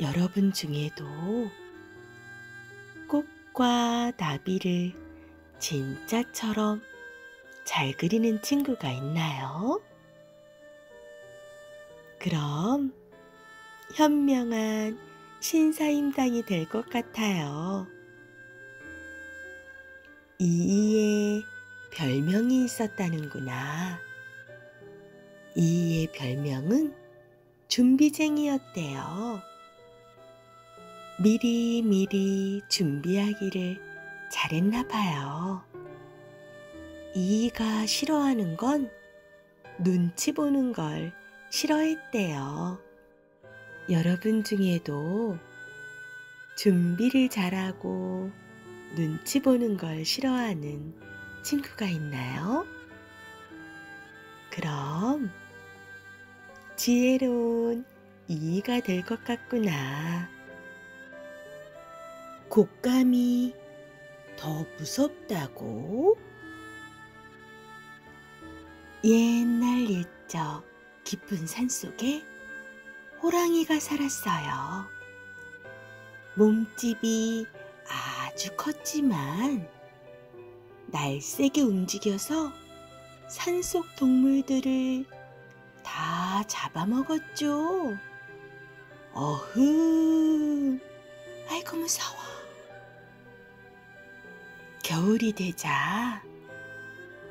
여러분 중에도 꽃과 나비를 진짜처럼 잘 그리는 친구가 있나요? 그럼 현명한 신사임당이 될 것 같아요. 이이의 별명이 있었다는구나. 이이의 별명은 준비쟁이였대요. 미리 준비하기를 잘했나 봐요. 이이가 싫어하는 건 눈치 보는 걸 싫어했대요. 여러분 중에도 준비를 잘하고 눈치 보는 걸 싫어하는 친구가 있나요? 그럼 지혜로운 이이가 될 것 같구나. 곶감이 더 무섭다고? 옛날 옛적 깊은 산속에 호랑이가 살았어요. 몸집이 아주 컸지만 날쌔게 움직여서 산속 동물들을 다 잡아먹었죠. 어흥, 아이고 무서워. 겨울이 되자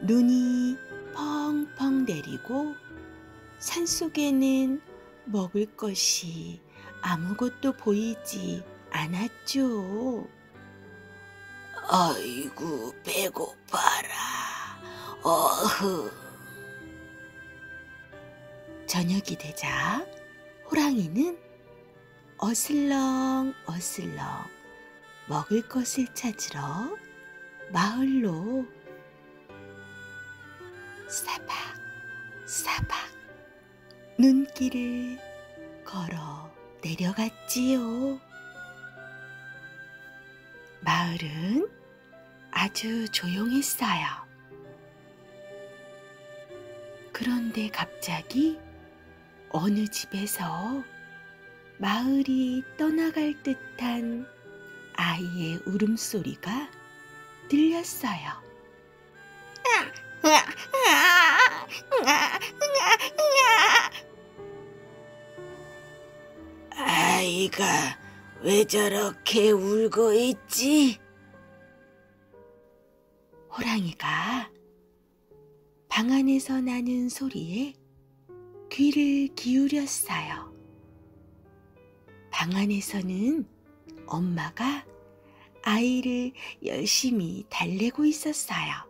눈이 펑펑 내리고 산속에는 먹을 것이 아무것도 보이지 않았죠. 아이고 배고파라. 어흥. 저녁이 되자 호랑이는 어슬렁 먹을 것을 찾으러 마을로 사박 눈길을 걸어 내려갔지요. 마을은 아주 조용했어요. 그런데 갑자기 어느 집에서 마을이 떠나갈 듯한 아이의 울음소리가 들렸어요. 아이가 왜 저렇게 울고 있지? 호랑이가 방 안에서 나는 소리에 귀를 기울였어요. 방 안에서는 엄마가 아이를 열심히 달래고 있었어요.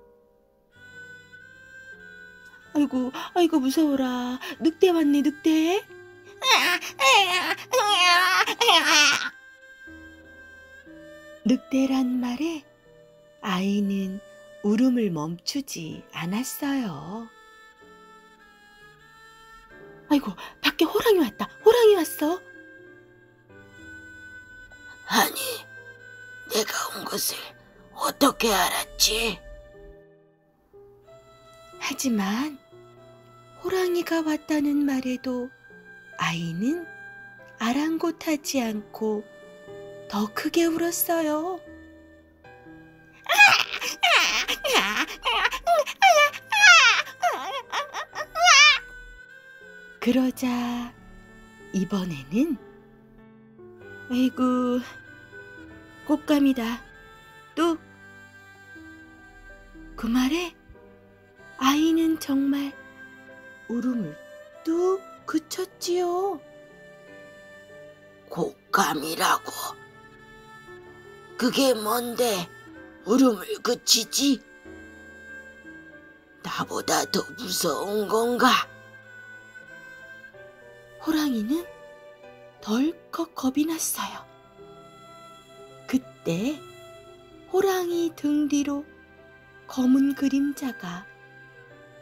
아이고 무서워라. 늑대 왔네, 늑대. 늑대란 말에 아이는 울음을 멈추지 않았어요. 아이고, 밖에 호랑이 왔다. 호랑이 왔어. 아니, 내가 온 것을 어떻게 알았지? 하지만 호랑이가 왔다는 말에도 아이는 아랑곳하지 않고 더 크게 울었어요. 그러자 이번에는 아이고 곶감이다. 뚝! 그 말에 아이는 정말 울음을 뚝 그쳤지요. 곶감이라고? 그게 뭔데 울음을 그치지? 나보다 더 무서운 건가? 호랑이는 덜컥 겁이 났어요. 그때 호랑이 등 뒤로 검은 그림자가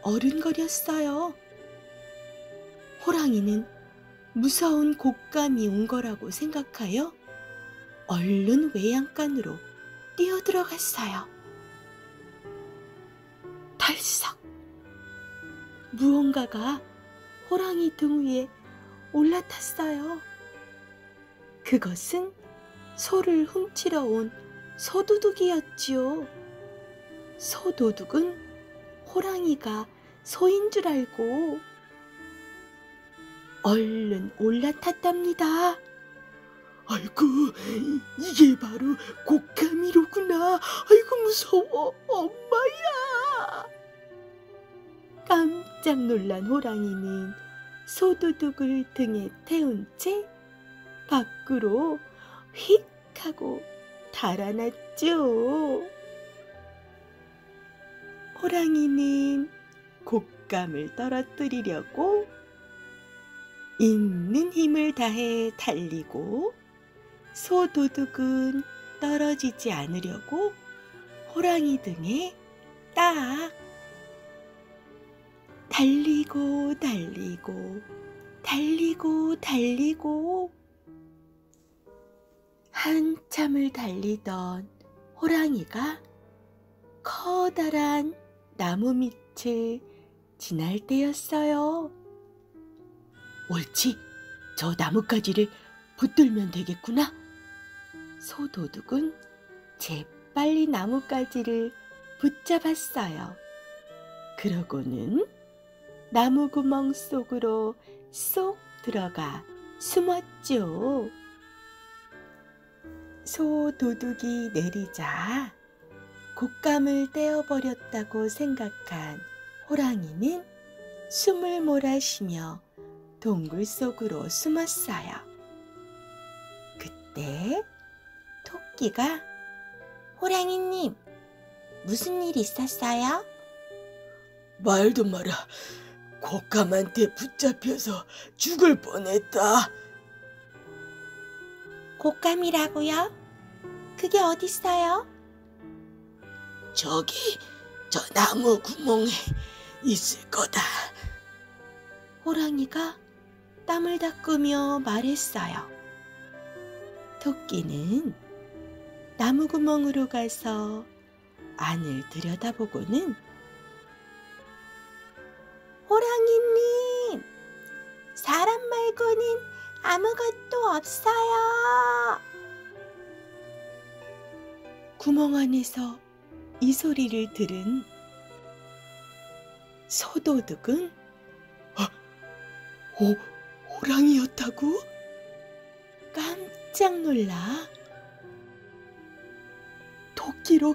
어른거렸어요. 호랑이는 무서운 곶감이 온 거라고 생각하여 얼른 외양간으로 뛰어들어갔어요. 털썩! 무언가가 호랑이 등 위에 올라탔어요. 그것은 소를 훔치러 온 소도둑이었지요. 소도둑은 호랑이가 소인 줄 알고 얼른 올라탔답니다. 아이고, 이게 바로 곶감이로구나. 아이고, 무서워, 엄마야. 깜짝 놀란 호랑이는 소도둑을 등에 태운 채 밖으로 휙 하고 달아났죠. 호랑이는 곶감을 떨어뜨리려고 있는 힘을 다해 달리고, 소도둑은 떨어지지 않으려고 호랑이 등에 딱 달리고 달리고 달리고 달리고 한참을 달리던 호랑이가 커다란 나무 밑을 지날 때였어요. 옳지, 저 나뭇가지를 붙들면 되겠구나. 소도둑은 재빨리 나뭇가지를 붙잡았어요. 그러고는 나무 구멍 속으로 쏙 들어가 숨었죠. 소도둑이 내리자 곶감을 떼어버렸다고 생각한 호랑이는 숨을 몰아쉬며 동굴 속으로 숨었어요. 그때 토끼가 호랑이님, 무슨 일 있었어요? 말도 마라. 곶감한테 붙잡혀서 죽을 뻔했다. 곶감이라고요? 그게 어딨어요? 저기 저 나무 구멍에 있을 거다. 호랑이가 땀을 닦으며 말했어요. 토끼는 나무 구멍으로 가서 안을 들여다보고는 호랑이님, 사람 말고는 아무것도 없어요. 구멍 안에서 이 소리를 들은 소도둑은 호랑이였다고? 깜짝 놀라 토끼로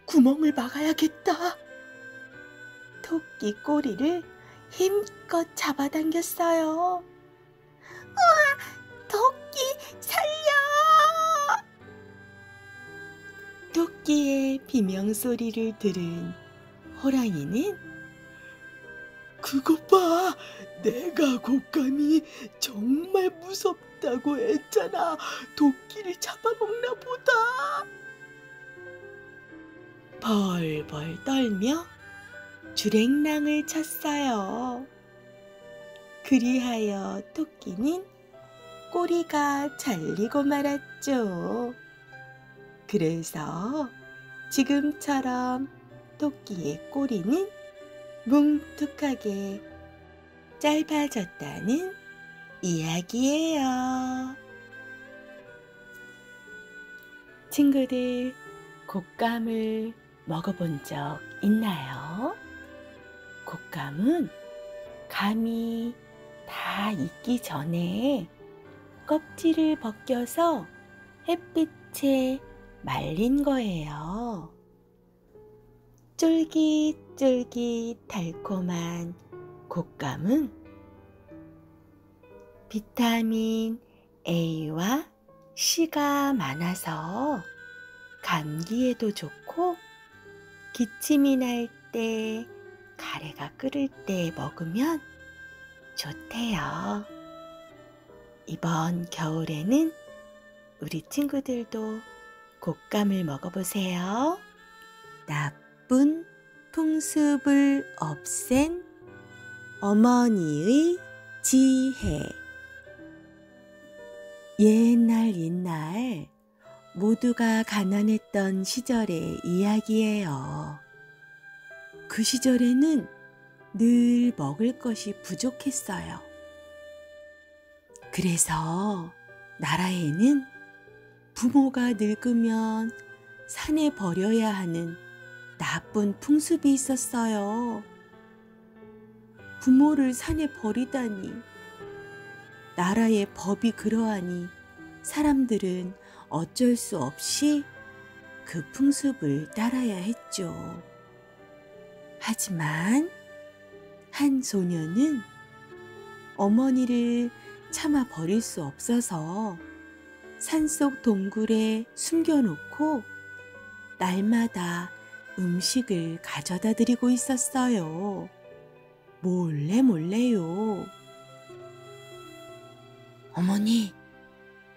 구멍을 막아야겠다. 토끼 꼬리를 힘껏 잡아당겼어요. 우와, 토끼 살려! 토끼의 비명소리를 들은 호랑이는 그것 봐, 내가 곶감이 정말 무섭다고 했잖아. 토끼를 잡아먹나 보다. 벌벌 떨며 주랭랑을 쳤어요. 그리하여 토끼는 꼬리가 잘리고 말았죠. 그래서 지금처럼 토끼의 꼬리는 뭉툭하게 짧아졌다는 이야기예요. 친구들, 곶감을 먹어본 적 있나요? 곶감은 감이 다 익기 전에 껍질을 벗겨서 햇빛에 말린 거예요. 쫄깃쫄깃 달콤한 곶감은 비타민 A와 C가 많아서 감기에도 좋고 기침이 날 때, 가래가 끓을 때 먹으면 좋대요. 이번 겨울에는 우리 친구들도 곶감을 먹어보세요. 나쁜 풍습을 없앤 어머니의 지혜. 옛날 모두가 가난했던 시절의 이야기예요. 그 시절에는 늘 먹을 것이 부족했어요. 그래서 나라에는 부모가 늙으면 산에 버려야 하는 나쁜 풍습이 있었어요. 부모를 산에 버리다니. 나라의 법이 그러하니 사람들은 어쩔 수 없이 그 풍습을 따라야 했죠. 하지만 한 소녀는 어머니를 차마 버릴 수 없어서 산속 동굴에 숨겨놓고 날마다 음식을 가져다 드리고 있었어요. 몰래요. 어머니,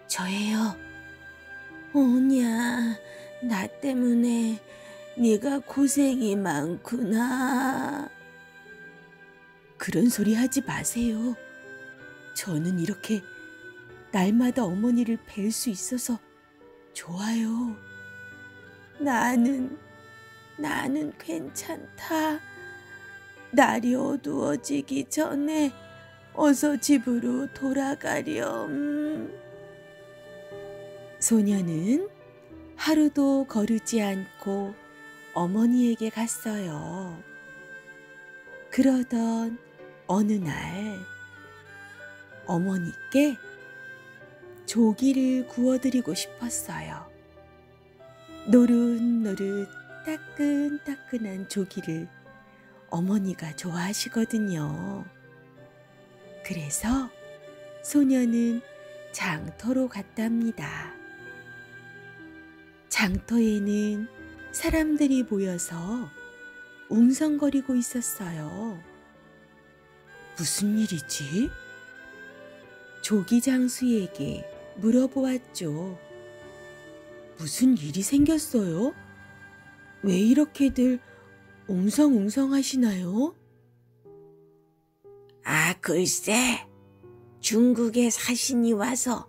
저예요. 오냐, 나 때문에 네가 고생이 많구나. 그런 소리 하지 마세요. 저는 이렇게 날마다 어머니를 뵐 수 있어서 좋아요. 나는 괜찮다. 날이 어두워지기 전에 어서 집으로 돌아가렴. 소녀는 하루도 거르지 않고 어머니에게 갔어요. 그러던 어느 날 어머니께 조기를 구워드리고 싶었어요. 노릇노릇 따끈따끈한 조기를 어머니가 좋아하시거든요. 그래서 소녀는 장터로 갔답니다. 장터에는 사람들이 모여서 웅성거리고 있었어요. 무슨 일이지? 조기장수에게 물어보았죠. 무슨 일이 생겼어요? 왜 이렇게들 웅성웅성하시나요? 글쎄, 중국의 사신이 와서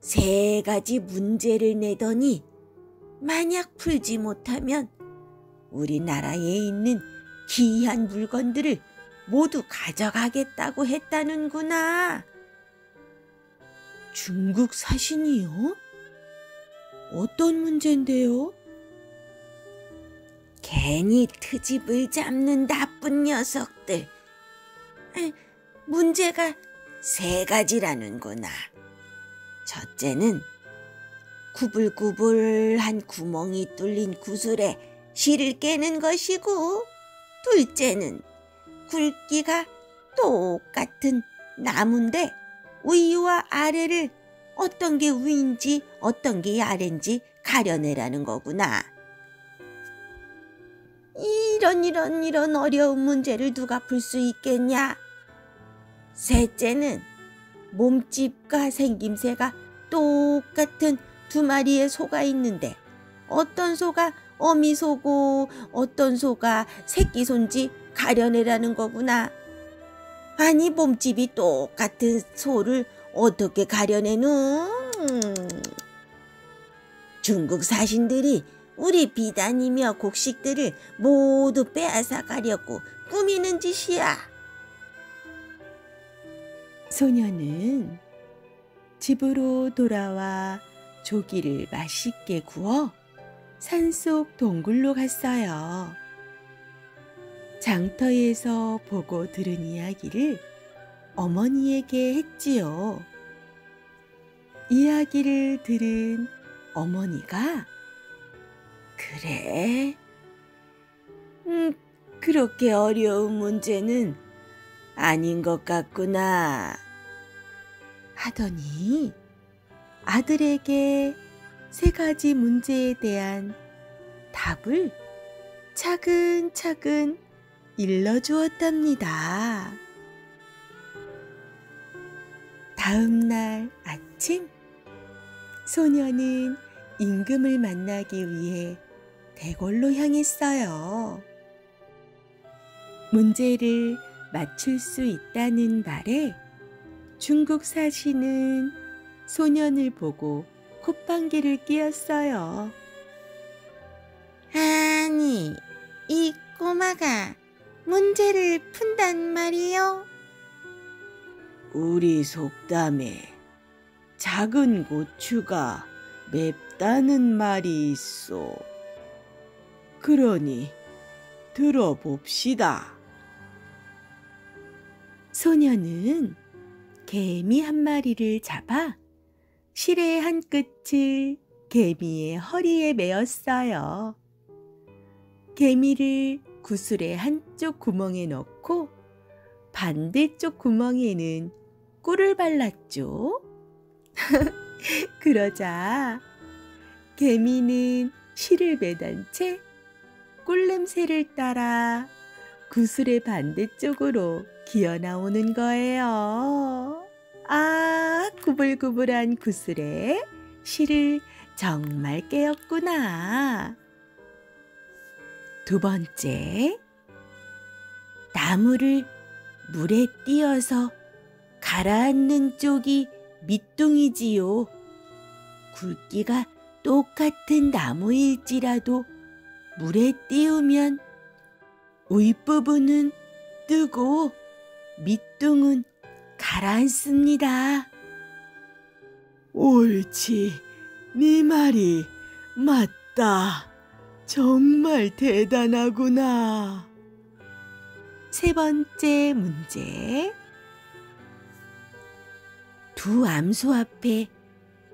3가지 문제를 내더니 만약 풀지 못하면 우리나라에 있는 귀한 물건들을 모두 가져가겠다고 했다는구나. 중국 사신이요? 어떤 문제인데요? 괜히 트집을 잡는 나쁜 녀석들. 문제가 3가지라는구나. 첫째는 구불구불한 구멍이 뚫린 구슬에 실을 깨는 것이고, 둘째는 굵기가 똑같은 나무인데 위와 아래를 어떤 게 위인지 어떤 게 아래인지 가려내라는 거구나. 이런 어려운 문제를 누가 풀 수 있겠냐? 셋째는 몸집과 생김새가 똑같은 2마리의 소가 있는데 어떤 소가 어미 소고 어떤 소가 새끼 소인지 가려내라는 거구나. 아니, 몸집이 똑같은 소를 어떻게 가려내누? 중국 사신들이 우리 비단이며 곡식들을 모두 빼앗아 가려고 꾸미는 짓이야. 소녀는 집으로 돌아와 조기를 맛있게 구워 산속 동굴로 갔어요. 장터에서 보고 들은 이야기를 어머니에게 했지요. 이야기를 들은 어머니가 그래? 그렇게 어려운 문제는 아닌 것 같구나. 하더니 아들에게 3가지 문제에 대한 답을 차근차근 일러주었답니다. 다음 날 아침, 소녀는 임금을 만나기 위해 대궐로 향했어요. 문제를 맞출 수 있다는 말에 중국 사신은 소년을 보고 콧방귀를 뀌었어요. 아니, 이 꼬마가 문제를 푼단 말이요? 우리 속담에 작은 고추가 맵다는 말이 있어. 그러니 들어봅시다. 소녀는 개미 한 마리를 잡아 실의 한 끝을 개미의 허리에 메었어요. 개미를 구슬의 한쪽 구멍에 넣고 반대쪽 구멍에는 꿀을 발랐죠. 그러자 개미는 실을 매단 채 꿀냄새를 따라 구슬의 반대쪽으로 기어 나오는 거예요. 아, 구불구불한 구슬에 실을 정말 깨었구나. 2번째, 나무를 물에 띄어서 가라앉는 쪽이 밑둥이지요. 굵기가 똑같은 나무일지라도 물에 띄우면 윗부분은 뜨고 밑둥은 가라앉습니다. 옳지, 네 말이 맞다. 정말 대단하구나. 3번째 문제. 2 암소 앞에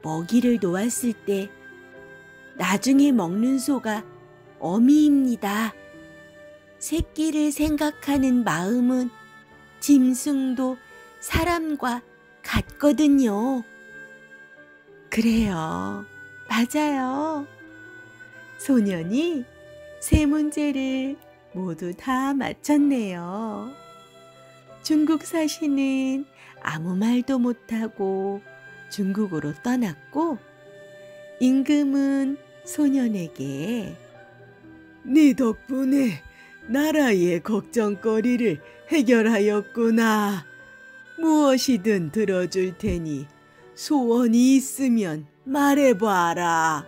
먹이를 놓았을 때 나중에 먹는 소가 어미입니다. 새끼를 생각하는 마음은 짐승도 사람과 같거든요. 그래요. 맞아요. 소년이 3문제를 모두 다 맞췄네요. 중국 사신은 아무 말도 못하고 중국으로 떠났고, 임금은 소년에게 네 덕분에 나라의 걱정거리를 해결하였구나. 무엇이든 들어줄 테니 소원이 있으면 말해봐라.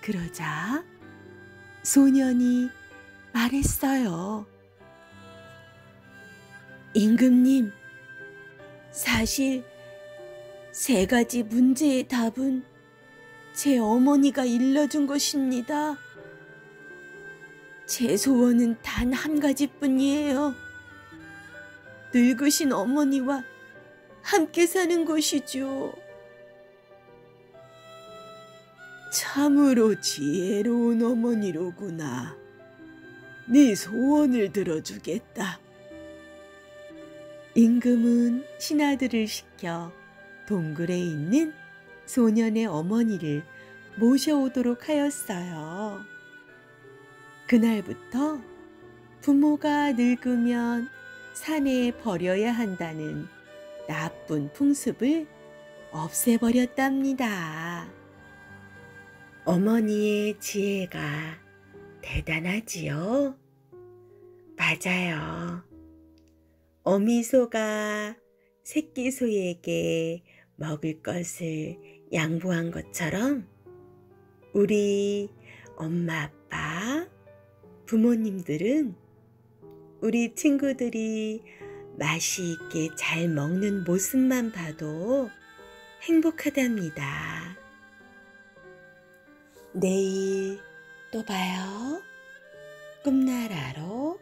그러자 소년이 말했어요. 임금님, 사실 3가지 문제의 답은 제 어머니가 일러준 것입니다. 제 소원은 단 1가지뿐이에요. 늙으신 어머니와 함께 사는 것이죠. 참으로 지혜로운 어머니로구나. 네 소원을 들어주겠다. 임금은 신하들을 시켜 동굴에 있는 소년의 어머니를 모셔오도록 하였어요. 그날부터 부모가 늙으면 산에 버려야 한다는 나쁜 풍습을 없애버렸답니다. 어머니의 지혜가 대단하지요? 맞아요. 어미소가 새끼소에게 먹을 것을 양보한 것처럼 우리 엄마, 아빠, 부모님들은 우리 친구들이 맛이 있게 잘 먹는 모습만 봐도 행복하답니다. 내일 또 봐요. 꿈나라로.